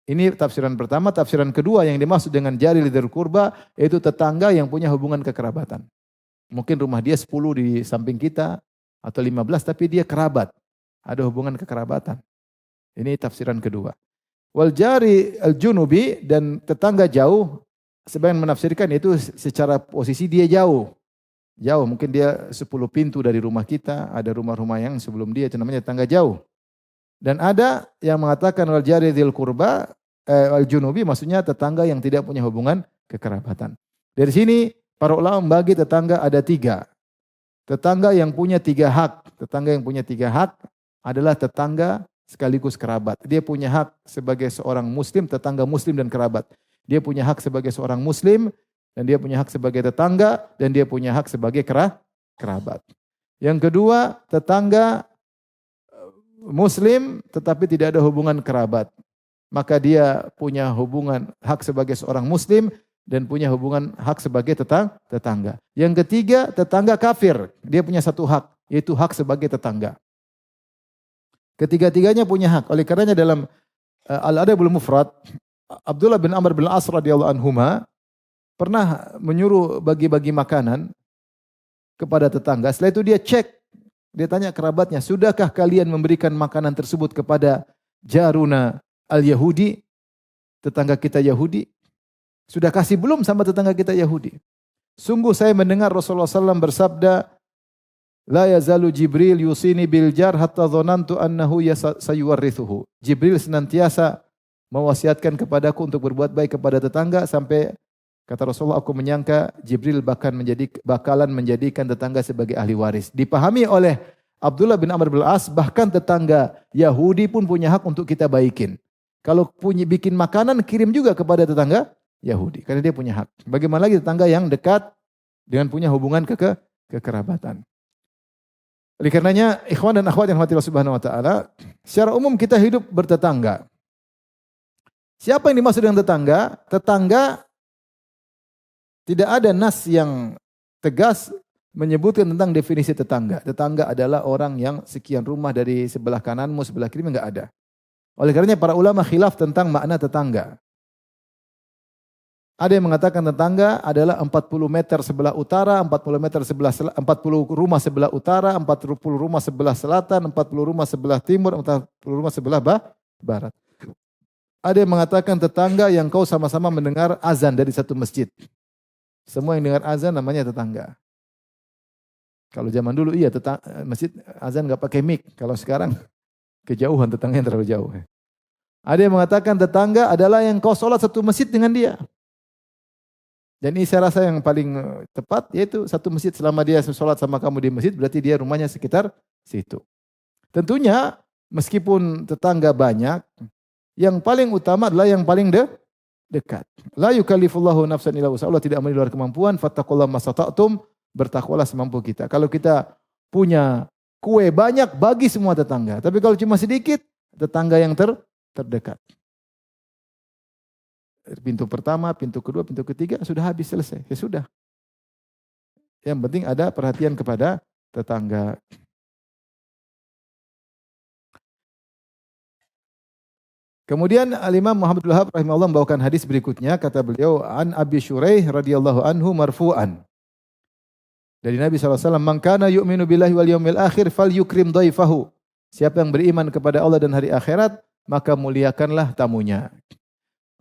Ini tafsiran pertama. Tafsiran kedua yang dimaksud dengan jari dzil qurba yaitu tetangga yang punya hubungan kekerabatan. Mungkin rumah dia 10 di samping kita atau 15 tapi dia kerabat. Ada hubungan kekerabatan. Ini tafsiran kedua. Wal jari al-junubi, dan tetangga jauh, sebagian menafsirkan itu secara posisi dia jauh. Jauh, mungkin dia 10 pintu dari rumah kita, ada rumah-rumah yang sebelum dia, itu namanya tetangga jauh. Dan ada yang mengatakan wal jari dzil qurba al-junubi, maksudnya tetangga yang tidak punya hubungan kekerabatan. Dari sini para ulama membagi tetangga ada 3. Tetangga yang punya 3 hak. Tetangga yang punya 3 hak adalah tetangga sekaligus kerabat. Dia punya hak sebagai seorang muslim, tetangga muslim dan kerabat. Dia punya hak sebagai seorang muslim, dan dia punya hak sebagai tetangga, dan dia punya hak sebagai kerabat. Yang kedua, tetangga muslim tetapi tidak ada hubungan kerabat. Maka dia punya hubungan hak sebagai seorang muslim dan punya hubungan hak sebagai tetangga. Yang ketiga, tetangga kafir. Dia punya 1 hak, yaitu hak sebagai tetangga. Ketiga-tiganya punya hak. Oleh karenanya dalam Al-Adabul Mufrad, Abdullah bin Amr bin As radhiyallahu anhuma pernah menyuruh bagi-bagi makanan kepada tetangga. Setelah itu dia cek, dia tanya kerabatnya, sudahkah kalian memberikan makanan tersebut kepada jaruna al-Yahudi, tetangga kita Yahudi? Sudah kasih belum sama tetangga kita Yahudi? Sungguh saya mendengar Rasulullah SAW bersabda, la yazalu Jibril yusini bil jar hatta dhonantu annahu sayuwarrithuhu. Jibril senantiasa mewasiatkan kepadaku untuk berbuat baik kepada tetangga sampai kata Rasulullah, aku menyangka Jibril bakalan menjadikan tetangga sebagai ahli waris. Dipahami oleh Abdullah bin Amr bin As, bahkan tetangga Yahudi pun punya hak untuk kita baikin. Kalau bikin makanan, kirim juga kepada tetangga Yahudi. Karena dia punya hak. Bagaimana lagi tetangga yang dekat dengan punya hubungan kekerabatan. Oleh karenanya, ikhwan dan akhwat yang dirahmati Allah Subhanahu wa taala, secara umum kita hidup bertetangga. Siapa yang dimaksud dengan tetangga? Tetangga, tidak ada nas yang tegas menyebutkan tentang definisi tetangga. Tetangga adalah orang yang sekian rumah dari sebelah kananmu, sebelah kiri, enggak ada. Oleh karenanya para ulama khilaf tentang makna tetangga. Ada yang mengatakan tetangga adalah 40 meter sebelah utara, 40 rumah sebelah utara, 40 rumah sebelah selatan, 40 rumah sebelah timur, 40 rumah sebelah barat. Ada yang mengatakan tetangga yang kau sama-sama mendengar azan dari satu masjid. Semua yang dengar azan namanya tetangga. Kalau zaman dulu iya masjid azan enggak pakai mic. Kalau sekarang kejauhan, tetangganya terlalu jauh. Ada yang mengatakan tetangga adalah yang kau sholat satu masjid dengan dia. Dan ini saya rasa yang paling tepat, yaitu satu masjid. Selama dia sholat sama kamu di masjid, berarti dia rumahnya sekitar situ. Tentunya Meskipun tetangga banyak, yang paling utama adalah yang paling dekat. La yukallifullahu nafsan illa wus'aha. Allah tidak memberi luar kemampuan. Fattaqullaha mastata'tum. Bertakwalah semampu kita. Kalau kita punya kue banyak, bagi semua tetangga. Tapi kalau cuma sedikit, tetangga yang terdekat. Pintu pertama, pintu kedua, pintu ketiga, sudah habis, selesai. Ya sudah. Yang penting ada perhatian kepada tetangga. Kemudian Al-Imam Muhammad bin Wahab rahimahullah membawakan hadis berikutnya, kata beliau, an Abi Syuraih radhiyallahu anhu marfu'an. Dari Nabi SAW, "Man kana yu'minu billahi wal yawmil akhir falyukrim dhaifahu." Siapa yang beriman kepada Allah dan hari akhirat, maka muliakanlah tamunya.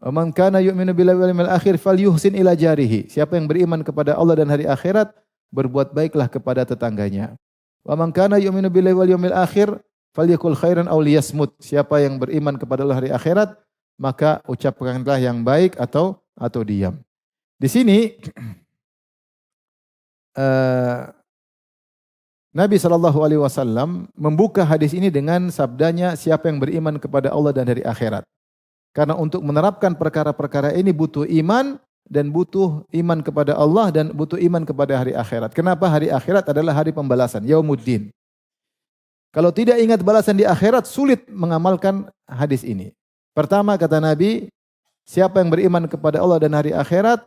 "Wa man kana yu'minu billahi wal yawmil akhir falyuhsin ila jarihi." Siapa yang beriman kepada Allah dan hari akhirat, berbuat baiklah kepada tetangganya. "Wa man kana yu'minu billahi wal yawmil akhir falyakul khairan aw liyasmut." Siapa yang beriman kepada Allah hari akhirat, maka ucapkanlah yang baik atau diam. Di sini Nabi SAW membuka hadis ini dengan sabdanya, siapa yang beriman kepada Allah dan hari akhirat. Karena untuk menerapkan perkara-perkara ini butuh iman, dan butuh iman kepada Allah dan butuh iman kepada hari akhirat. Kenapa hari akhirat adalah hari pembalasan, yaumuddin. Kalau tidak ingat balasan di akhirat, sulit mengamalkan hadis ini. Pertama kata Nabi, siapa yang beriman kepada Allah dan hari akhirat,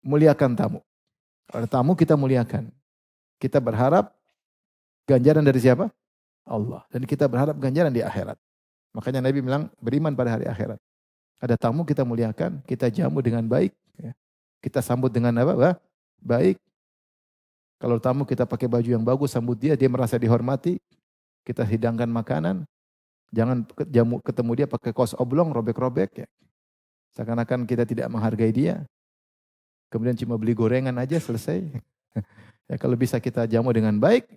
muliakan tamu. Kalau tamu kita muliakan. Kita berharap ganjaran dari siapa? Allah. Dan kita berharap ganjaran di akhirat. Makanya Nabi bilang beriman pada hari akhirat. Ada tamu kita muliakan, kita jamu dengan baik. Kita sambut dengan apa? Baik. Kalau tamu kita pakai baju yang bagus, sambut dia, dia merasa dihormati. Kita hidangkan makanan. Jangan ketemu dia pakai kaos oblong, robek-robek. Ya. Seakan-akan kita tidak menghargai dia. Kemudian cuma beli gorengan aja, selesai. Ya, kalau bisa kita jamu dengan baik,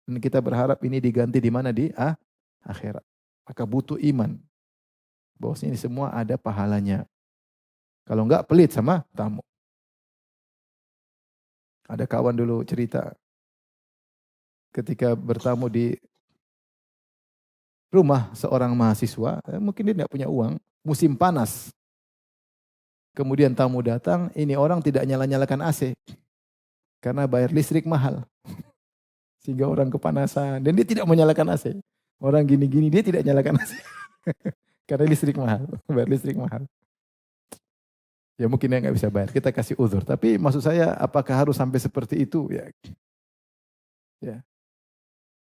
dan kita berharap ini diganti di mana? Di akhirat. Maka butuh iman. Bahwasanya ini semua ada pahalanya. Kalau enggak, pelit sama tamu. Ada kawan dulu cerita, ketika bertamu di rumah seorang mahasiswa, mungkin dia tidak punya uang, musim panas. Kemudian tamu datang, ini orang tidak nyala-nyalakan AC. Karena bayar listrik mahal. Sehingga orang kepanasan. Dan dia tidak menyalakan AC. Orang gini-gini dia tidak nyalakan AC. Karena listrik mahal. Bayar listrik mahal. Ya mungkin dia nggak bisa bayar. Kita kasih uzur. Tapi maksud saya apakah harus sampai seperti itu? Ya.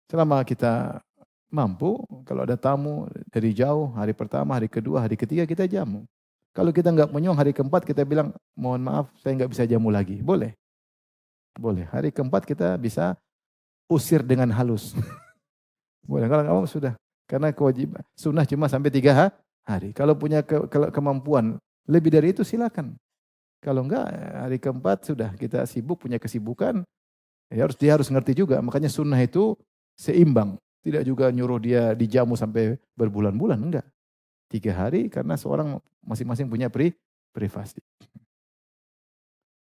Selama kita mampu, kalau ada tamu dari jauh, hari pertama, hari kedua, hari ketiga kita jamu. Kalau kita nggak menyuang, hari keempat kita bilang, mohon maaf saya nggak bisa jamu lagi. Boleh. Boleh. Hari keempat kita bisa usir dengan halus. Boleh. Kalau nggak mau sudah. Karena kewajiban. Sunnah cuma sampai 3 hari. Kalau punya kemampuan lebih dari itu silakan. Kalau enggak, hari keempat sudah kita sibuk, punya kesibukan. Ya dia harus ngerti juga. Makanya sunnah itu seimbang. Tidak juga nyuruh dia dijamu sampai berbulan-bulan. Enggak. 3 hari karena seorang masing-masing punya privasi.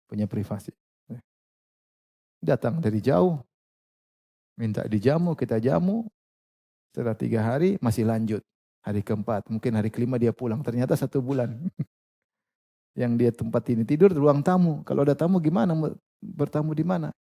Punya privasi. Datang dari jauh, minta dijamu, kita jamu. Setelah 3 hari masih lanjut. Hari keempat, mungkin hari kelima dia pulang. Ternyata 1 bulan. Yang dia tempat ini tidur ruang tamu. Kalau ada tamu gimana? Bertamu di mana?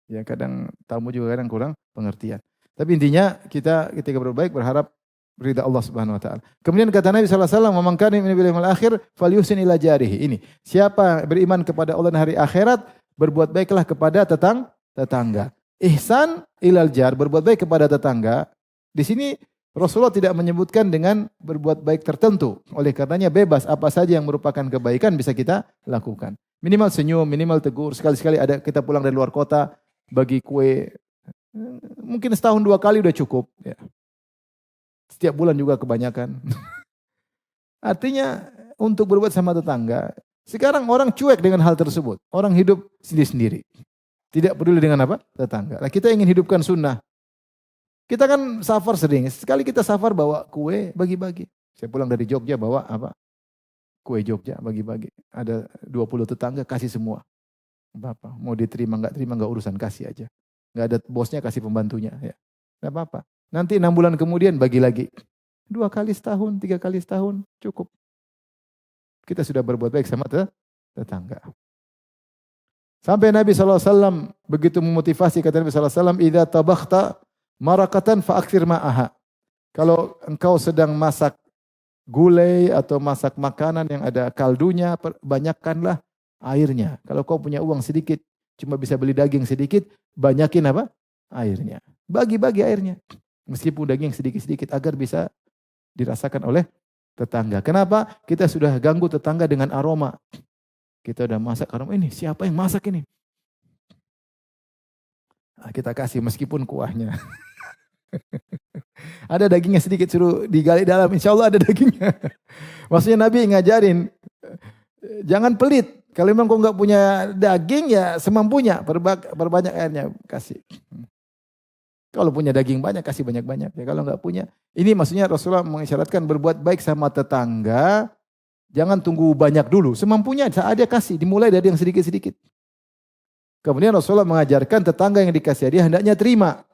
Ya kadang tamu juga kadang kurang pengertian. Tapi intinya kita ketika berbaik berharap ridha Allah Subhanahu wa taala. Kemudian kata Nabi sallallahu alaihi wasallam, "Man kana yu'minu billahi wal akhir falyuhsin ila jarihi." Ini, siapa beriman kepada Allah dan hari akhirat, berbuat baiklah kepada tetangga. Ihsan ilal jar, berbuat baik kepada tetangga. Di sini Rasulullah tidak menyebutkan dengan berbuat baik tertentu. Oleh karenanya bebas, apa saja yang merupakan kebaikan bisa kita lakukan. Minimal senyum, minimal tegur. Sekali-sekali ada kita pulang dari luar kota, bagi kue. Mungkin setahun 2 kali udah cukup. Ya. Setiap bulan juga kebanyakan. Artinya untuk berbuat sama tetangga. Sekarang orang cuek dengan hal tersebut. Orang hidup sendiri-sendiri. Tidak peduli dengan apa? Tetangga. Nah, kita ingin hidupkan sunnah. Kita kan safar sering. Sekali kita safar bawa kue, bagi-bagi. Saya pulang dari Jogja bawa apa? Kue Jogja, bagi-bagi. Ada 20 tetangga, kasih semua. Apa-apa. Mau diterima, enggak urusan, kasih aja. Enggak ada bosnya, kasih pembantunya. Ya. Enggak apa-apa. Nanti 6 bulan kemudian bagi lagi. 2 kali setahun, 3 kali setahun, cukup. Kita sudah berbuat baik sama tetangga. Sampai Nabi SAW begitu memotivasi, kata Nabi SAW, "Idza tabakhta marakatan fa'akthir ma'aha." Kalau engkau sedang masak gulai atau masak makanan yang ada kaldunya, banyakkanlah airnya. Kalau kau punya uang sedikit, cuma bisa beli daging sedikit, banyakin apa? Airnya. Bagi-bagi airnya. Meskipun daging sedikit-sedikit agar bisa dirasakan oleh tetangga. Kenapa? Kita sudah ganggu tetangga dengan aroma. Kita udah masak aroma, ini siapa yang masak ini? Nah, kita kasih meskipun kuahnya. Ada dagingnya sedikit, suruh digali dalam, insya Allah ada dagingnya. Maksudnya Nabi ngajarin, jangan pelit. Kalau memang kau nggak punya daging, ya semampunya, perbanyak airnya, kasih. Kalau punya daging banyak, kasih banyak-banyak. Ya, kalau nggak punya, ini maksudnya Rasulullah mengisyaratkan berbuat baik sama tetangga, jangan tunggu banyak dulu. Semampunya saat dia kasih, dimulai dari yang sedikit-sedikit. Kemudian Rasulullah mengajarkan tetangga yang dikasih hadiah hendaknya terima.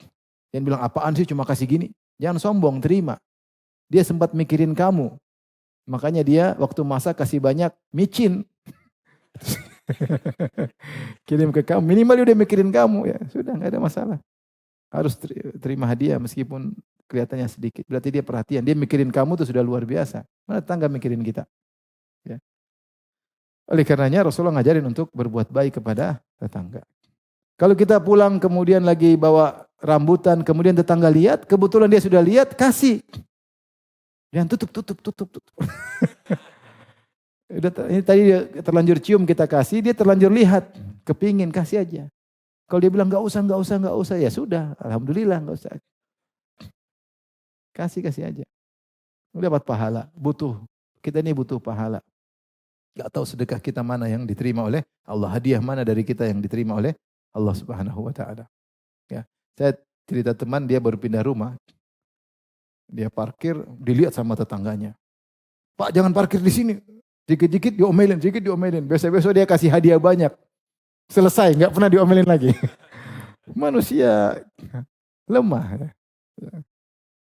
Yang bilang, apaan sih cuma kasih gini? Jangan sombong, terima. Dia sempat mikirin kamu. Makanya dia waktu masak kasih banyak, micin. Kirim ke kamu, minimal dia udah mikirin kamu. Ya sudah, nggak ada masalah. Harus terima hadiah meskipun kelihatannya sedikit. Berarti dia perhatian. Dia mikirin kamu itu sudah luar biasa. Mana tetangga mikirin kita. Ya. Oleh karenanya Rasulullah ngajarin untuk berbuat baik kepada tetangga. Kalau kita pulang kemudian lagi bawa rambutan, kemudian tetangga lihat, kebetulan dia sudah lihat, kasih. Jangan tutup. Ini tadi dia terlanjur cium kita kasih, dia terlanjur lihat, kepingin kasih aja. Kalau dia bilang nggak usah, ya sudah, alhamdulillah nggak usah. Kasih aja. Dapat pahala, butuh. Kita ini butuh pahala. Gak tahu sedekah kita mana yang diterima oleh Allah, hadiah mana dari kita yang diterima oleh Allah Subhanahu wa taala. Ya. Saya cerita teman, dia baru pindah rumah. Dia parkir, dilihat sama tetangganya. Pak, jangan parkir di sini. Dikit-dikit diomelin. Besok-besok dia kasih hadiah banyak. Selesai, enggak pernah diomelin lagi. Manusia lemah.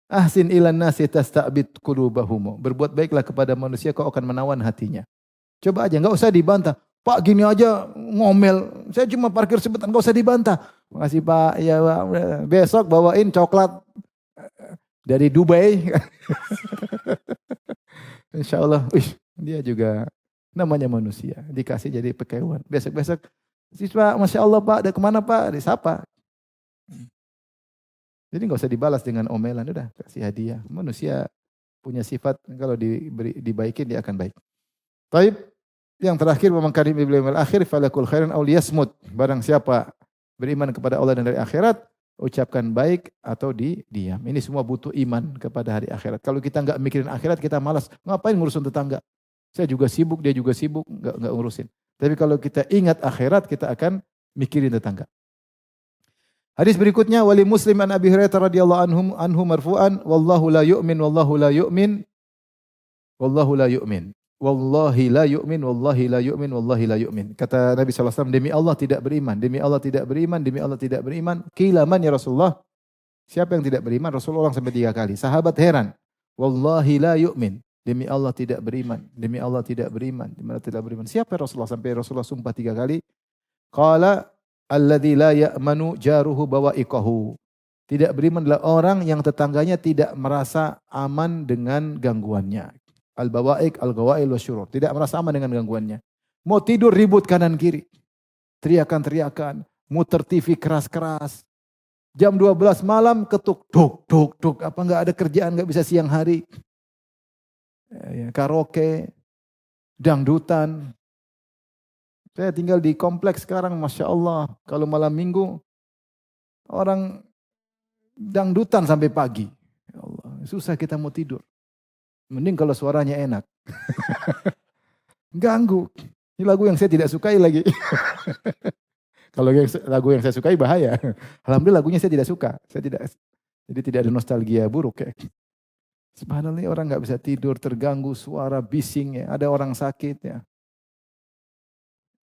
Ahsin ilan nasi tasta'bid qulubahum. Berbuat baiklah kepada manusia, kau akan menawan hatinya. Coba aja, enggak usah dibantah. Pak, gini aja ngomel. Saya cuma parkir sebentar, enggak usah dibantah. Makasih Pak. Ya, Pak. Besok bawain coklat dari Dubai. Insya Allah, dia juga namanya manusia. Dikasih jadi pekewan. Besok-besok, siswa, Masya Allah Pak, ada kemana Pak? Disapa. Jadi nggak usah dibalas dengan omelan, udah kasih hadiah. Manusia punya sifat, kalau dibaikin dia akan baik. Baik, yang terakhir, memang karim bil akhir falakul khairan aw liyasmut. Barang siapa beriman kepada Allah dan dari akhirat, ucapkan baik atau diam. Ini semua butuh iman kepada hari akhirat. Kalau kita nggak mikirin akhirat, kita malas. Ngapain ngurusin tetangga? Saya juga sibuk, dia juga sibuk, nggak ngurusin. Tapi kalau kita ingat akhirat, kita akan mikirin tetangga. Hadis berikutnya, wali Muslim an Abi Hurairah radhiyallahu anhu marfu'an, wallahu la yu'min wallahu la yu'min wallahu la yu'min. Wallahi la yu'min, wallahi la yu'min, wallahi la yu'min. Kata Nabi SAW, demi Allah tidak beriman, demi Allah tidak beriman, demi Allah tidak beriman. Qila man ya Rasulullah? Siapa yang tidak beriman? Rasulullah sampai 3 kali. Sahabat heran. Wallahi la yu'min. Demi Allah tidak beriman, demi Allah tidak beriman, demi Allah tidak beriman. Siapa Rasulullah? Sampai Rasulullah sumpah 3 kali. Qala alladzi la ya'manu jaruhu bawa'iqahu. Tidak beriman adalah orang yang tetangganya tidak merasa aman dengan gangguannya. Al-bawaik, al-gawail, wasyurur. Tidak merasa aman dengan gangguannya. Mau tidur ribut kanan kiri. Teriakan-teriakan. Muter TV keras-keras. Jam 12 malam ketuk. Duk. Apa enggak ada kerjaan, enggak bisa siang hari. Karaoke. Dangdutan. Saya tinggal di kompleks sekarang, Masya Allah. Kalau malam minggu, orang dangdutan sampai pagi. Ya Allah, susah kita mau tidur. Mending kalau suaranya enak. Ganggu. Ini lagu yang saya tidak sukai lagi. Kalau lagu yang saya sukai bahaya. Alhamdulillah lagunya saya tidak suka. Jadi tidak ada nostalgia buruk ya. Subhanallah, orang nggak bisa tidur, terganggu suara bising ya. Ada orang sakit ya.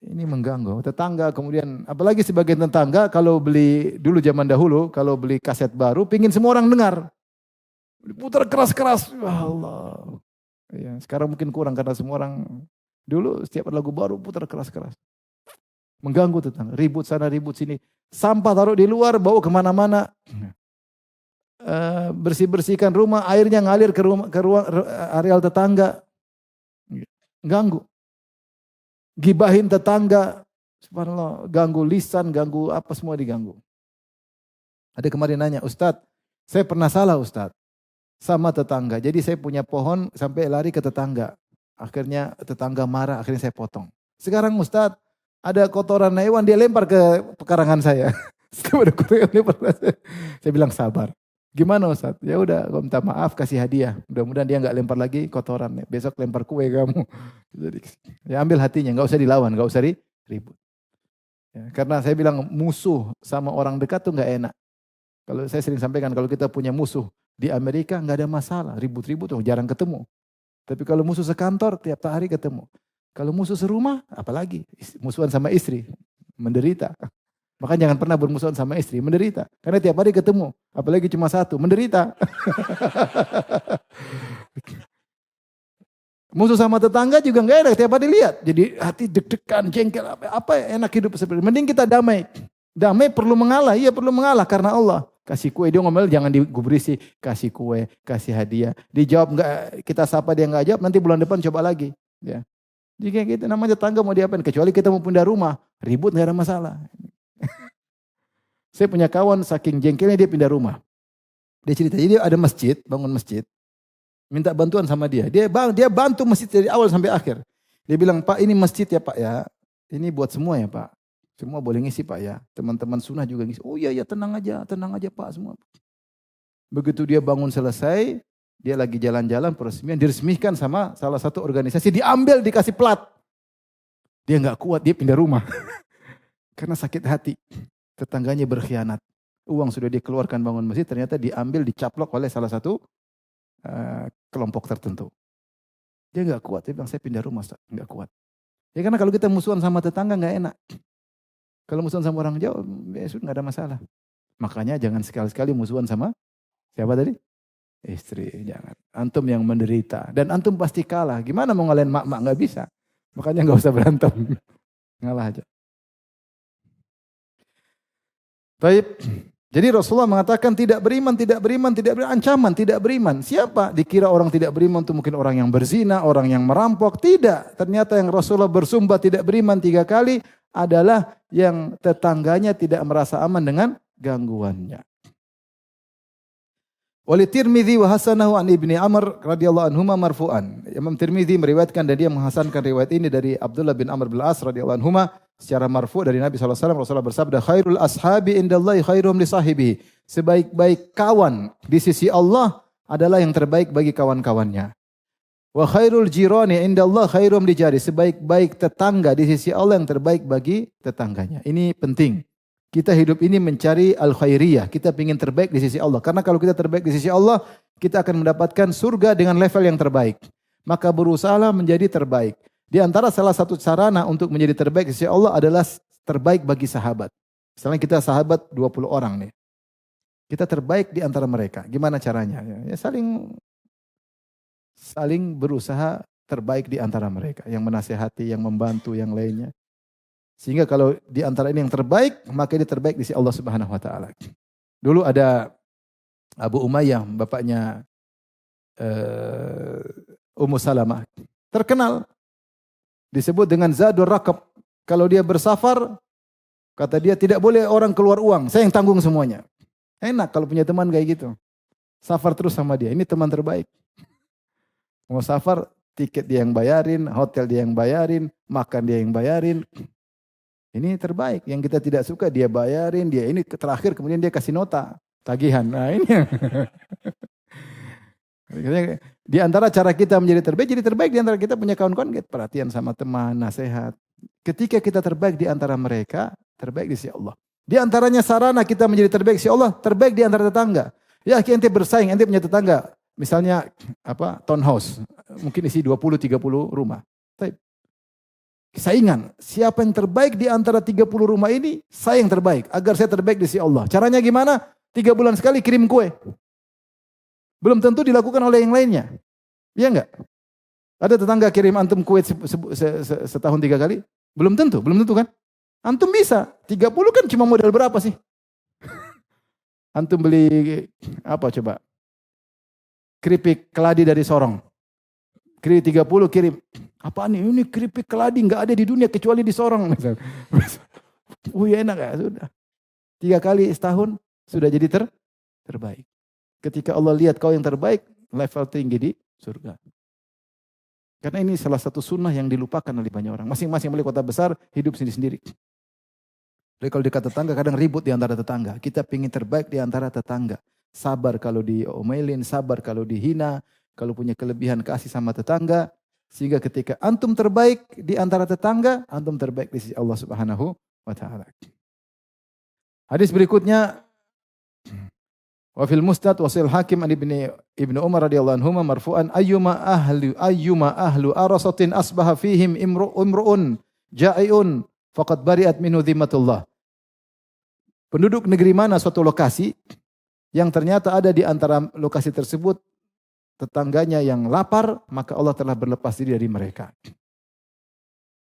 Ini mengganggu. Tetangga kemudian, apalagi sebagian tetangga kalau beli dulu zaman dahulu, kalau beli kaset baru, pingin semua orang dengar. Diputar keras-keras. Ya Allah. Ya, sekarang mungkin kurang karena semua orang dulu setiap lagu baru putar keras-keras. Mengganggu tetangga. Ribut sana, ribut sini. Sampah taruh di luar, bawa kemana-mana. Bersih-bersihkan rumah, airnya ngalir ke ruang areal tetangga. Ganggu. Gibahin tetangga. Subhanallah, ganggu lisan, ganggu apa semua diganggu. Ada kemarin nanya, Ustadz, saya pernah salah Ustadz sama tetangga. Jadi saya punya pohon sampai lari ke tetangga. Akhirnya tetangga marah, akhirnya saya potong. Sekarang Ustadz, ada kotoran hewan dia lempar ke pekarangan saya. Saya bilang sabar. Gimana Ustadz? Ya udah, gue minta maaf, kasih hadiah. Mudah-mudahan dia nggak lempar lagi kotoran. Besok lempar kue kamu. Jadi, ya ambil hatinya, nggak usah dilawan, nggak usah ribut. Ya, karena saya bilang musuh sama orang dekat tuh nggak enak. Kalau saya sering sampaikan, kalau kita punya musuh di Amerika nggak ada masalah, ribut-ribut jarang ketemu. Tapi kalau musuh sekantor tiap hari ketemu. Kalau musuh serumah, apalagi musuhan sama istri, menderita. Makanya jangan pernah bermusuhan sama istri, menderita. Karena tiap hari ketemu, apalagi cuma satu, menderita. Musuh sama tetangga juga nggak enak, tiap hari lihat. Jadi hati deg-degan, jengkel, apa enak hidup seperti ini. Mending kita damai. Damai perlu mengalah, iya perlu mengalah karena Allah. Kasih kue, dia ngomel jangan digubrisi. Kasih kue, kasih hadiah. Dijawab enggak, kita sapa dia enggak jawab, nanti bulan depan coba lagi. Ya. Jika gitu namanya tetangga mau diapain? Kecuali kita mau pindah rumah, ribut enggak ada masalah. Saya punya kawan saking jengkelnya dia pindah rumah. Dia cerita, jadi dia ada masjid, bangun masjid. Minta bantuan sama dia. Dia bantu masjid dari awal sampai akhir. Dia bilang, Pak ini masjid ya Pak ya. Ini buat semua ya Pak. Semua boleh ngisi Pak ya. Teman-teman sunnah juga ngisi. Oh iya ya tenang aja Pak semua. Begitu dia bangun selesai, dia lagi jalan-jalan peresmian, diresmikan sama salah satu organisasi, diambil dikasih plat. Dia nggak kuat, dia pindah rumah. Karena sakit hati. Tetangganya berkhianat. Uang sudah dikeluarkan bangun masjid, ternyata diambil, dicaplok oleh salah satu kelompok tertentu. Dia nggak kuat, dia bilang saya pindah rumah, nggak kuat. Ya karena kalau kita musuhan sama tetangga nggak enak. Kalau musuhan sama orang jauh, ya sudah nggak ada masalah. Makanya jangan sekali-sekali musuhan sama siapa tadi? Istri, jangan. Antum yang menderita. Dan antum pasti kalah. Gimana mau ngalahin mak-mak? Nggak bisa. Makanya nggak usah berantem. Ngalah aja. Baik. Jadi Rasulullah mengatakan tidak beriman, ancaman tidak beriman. Siapa? Dikira orang tidak beriman itu mungkin orang yang berzina, orang yang merampok. Tidak. Ternyata yang Rasulullah bersumpah tidak beriman 3 kali adalah yang tetangganya tidak merasa aman dengan gangguannya. Wali Tirmidzi wa hasanahu an Ibni Amr radhiyallahu anhuma marfu'an. Imam Tirmidzi meriwayatkan dan dia menghasankan riwayat ini dari Abdullah bin Amr bin As radhiyallahu anhuma secara marfu' dari Nabi sallallahu alaihi wasallam. Rasulullah bersabda, "Khairul ashabi indallahi khairum li sahibihi." Sebaik-baik kawan di sisi Allah adalah yang terbaik bagi kawan-kawannya. Wa khairul jirani indallah khairum li jari. Sebaik-baik tetangga di sisi Allah yang terbaik bagi tetangganya. Ini penting. Kita hidup ini mencari al-khairiyah. Kita ingin terbaik di sisi Allah. Karena kalau kita terbaik di sisi Allah, kita akan mendapatkan surga dengan level yang terbaik. Maka berusahalah menjadi terbaik. Di antara salah satu sarana untuk menjadi terbaik di sisi Allah adalah terbaik bagi sahabat. Misalnya kita sahabat 20 orang nih. Kita terbaik di antara mereka. Gimana caranya? Ya saling berusaha terbaik di antara mereka. Yang menasihati, yang membantu, yang lainnya. Sehingga kalau di antara ini yang terbaik, maka dia terbaik di sisi Allah Subhanahu wa taala. Dulu ada Abu Umayyah, bapaknya Ummu Salamah. Terkenal. Disebut dengan Zadur Raqab. Kalau dia bersafar, kata dia tidak boleh orang keluar uang. Saya yang tanggung semuanya. Enak kalau punya teman kayak gitu. Safar terus sama dia. Ini teman terbaik. Mau safar, tiket dia yang bayarin, hotel dia yang bayarin, makan dia yang bayarin. Ini terbaik. Yang kita tidak suka dia bayarin, dia ini terakhir kemudian dia kasih nota tagihan. Nah ini di antara cara kita menjadi terbaik, jadi terbaik di antara kita punya kawan-kawan, perhatian sama teman, nasihat. Ketika kita terbaik di antara mereka, terbaik di sisi Allah. Di antaranya sarana kita menjadi terbaik di sisi Allah, terbaik di antara tetangga. Ya, ente bersaing, ente punya tetangga. Misalnya townhouse, mungkin isi 20-30 rumah. Saingan, siapa yang terbaik di antara 30 rumah ini, saya yang terbaik. Agar saya terbaik di sisi Allah. Caranya gimana? 3 bulan sekali kirim kue. Belum tentu dilakukan oleh yang lainnya. Iya enggak? Ada tetangga kirim antum kue setahun 3 kali? Belum tentu kan? Antum bisa. 30 kan cuma modal berapa sih? Antum beli apa coba? Keripik keladi dari Sorong. 30 kirim. Apaan nih? Ini keripik keladi enggak ada di dunia kecuali di Sorong. Enak ya? Sudah. 3 kali setahun sudah jadi terbaik. Ketika Allah lihat kau yang terbaik, level tinggi di surga. Karena ini salah satu sunnah yang dilupakan oleh banyak orang. Masing-masing wali kota besar hidup sendiri-sendiri. Jadi kalau dekat tetangga kadang ribut di antara tetangga. Kita pingin terbaik di antara tetangga. Sabar kalau diomelin, sabar kalau dihina, kalau punya kelebihan kasih sama tetangga. Sehingga ketika antum terbaik di antara tetangga, antum terbaik di sisi Allah Subhanahu wa ta'ala. Hadis berikutnya, wa fil Mustad wasil Hakim an Ibnu Umar radhiyallahu anhu marfu'an ayyuma ahlu arasatin asbaha fihim imru'un ja'iun faqad bari'at minhu dhimmatullah. Penduduk negeri mana suatu lokasi yang ternyata ada di antara lokasi tersebut tetangganya yang lapar, maka Allah telah berlepas diri dari mereka.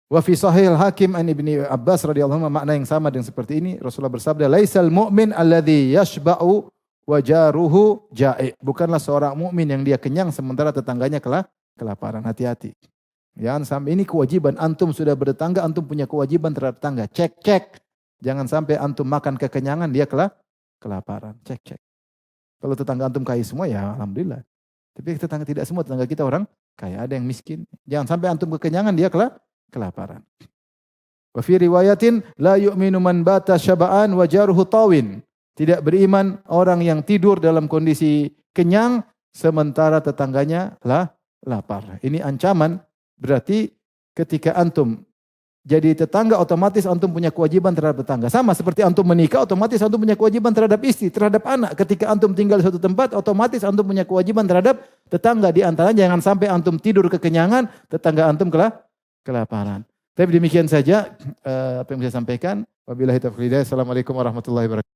Wa fi sahih Hakim an Ibnu Abbas radhiyallahu anhu makna yang sama dengan seperti ini. Rasulullah bersabda, "Laisal mu'min alladhi yashba'u wa jaruhu ja'i." Bukanlah seorang mukmin yang dia kenyang sementara tetangganya kelaparan. Hati-hati. Jangan sampai ini kewajiban antum sudah bertetangga, antum punya kewajiban terhadap tetangga. Cek. Jangan sampai antum makan kekenyangan dia kelaparan. Cek. Kalau tetangga antum kaya semua ya alhamdulillah. Tapi tetangga tidak semua tetangga kita orang kaya, ada yang miskin. Jangan sampai antum kekenyangan dia kelaparan. Wa fi riwayatin la yu'minu man bata syaba'an wa jaruhu tawin. Tidak beriman orang yang tidur dalam kondisi kenyang sementara tetangganya lapar. Ini ancaman, berarti ketika antum jadi tetangga otomatis antum punya kewajiban terhadap tetangga. Sama seperti antum menikah otomatis antum punya kewajiban terhadap istri, terhadap anak. Ketika antum tinggal di suatu tempat otomatis antum punya kewajiban terhadap tetangga. Di antaranya jangan sampai antum tidur kekenyangan, tetangga antum kelaparan. Tapi demikian saja apa yang saya sampaikan. Wabillahi taufiq hidayah. Assalamualaikum warahmatullahi wabarakatuh.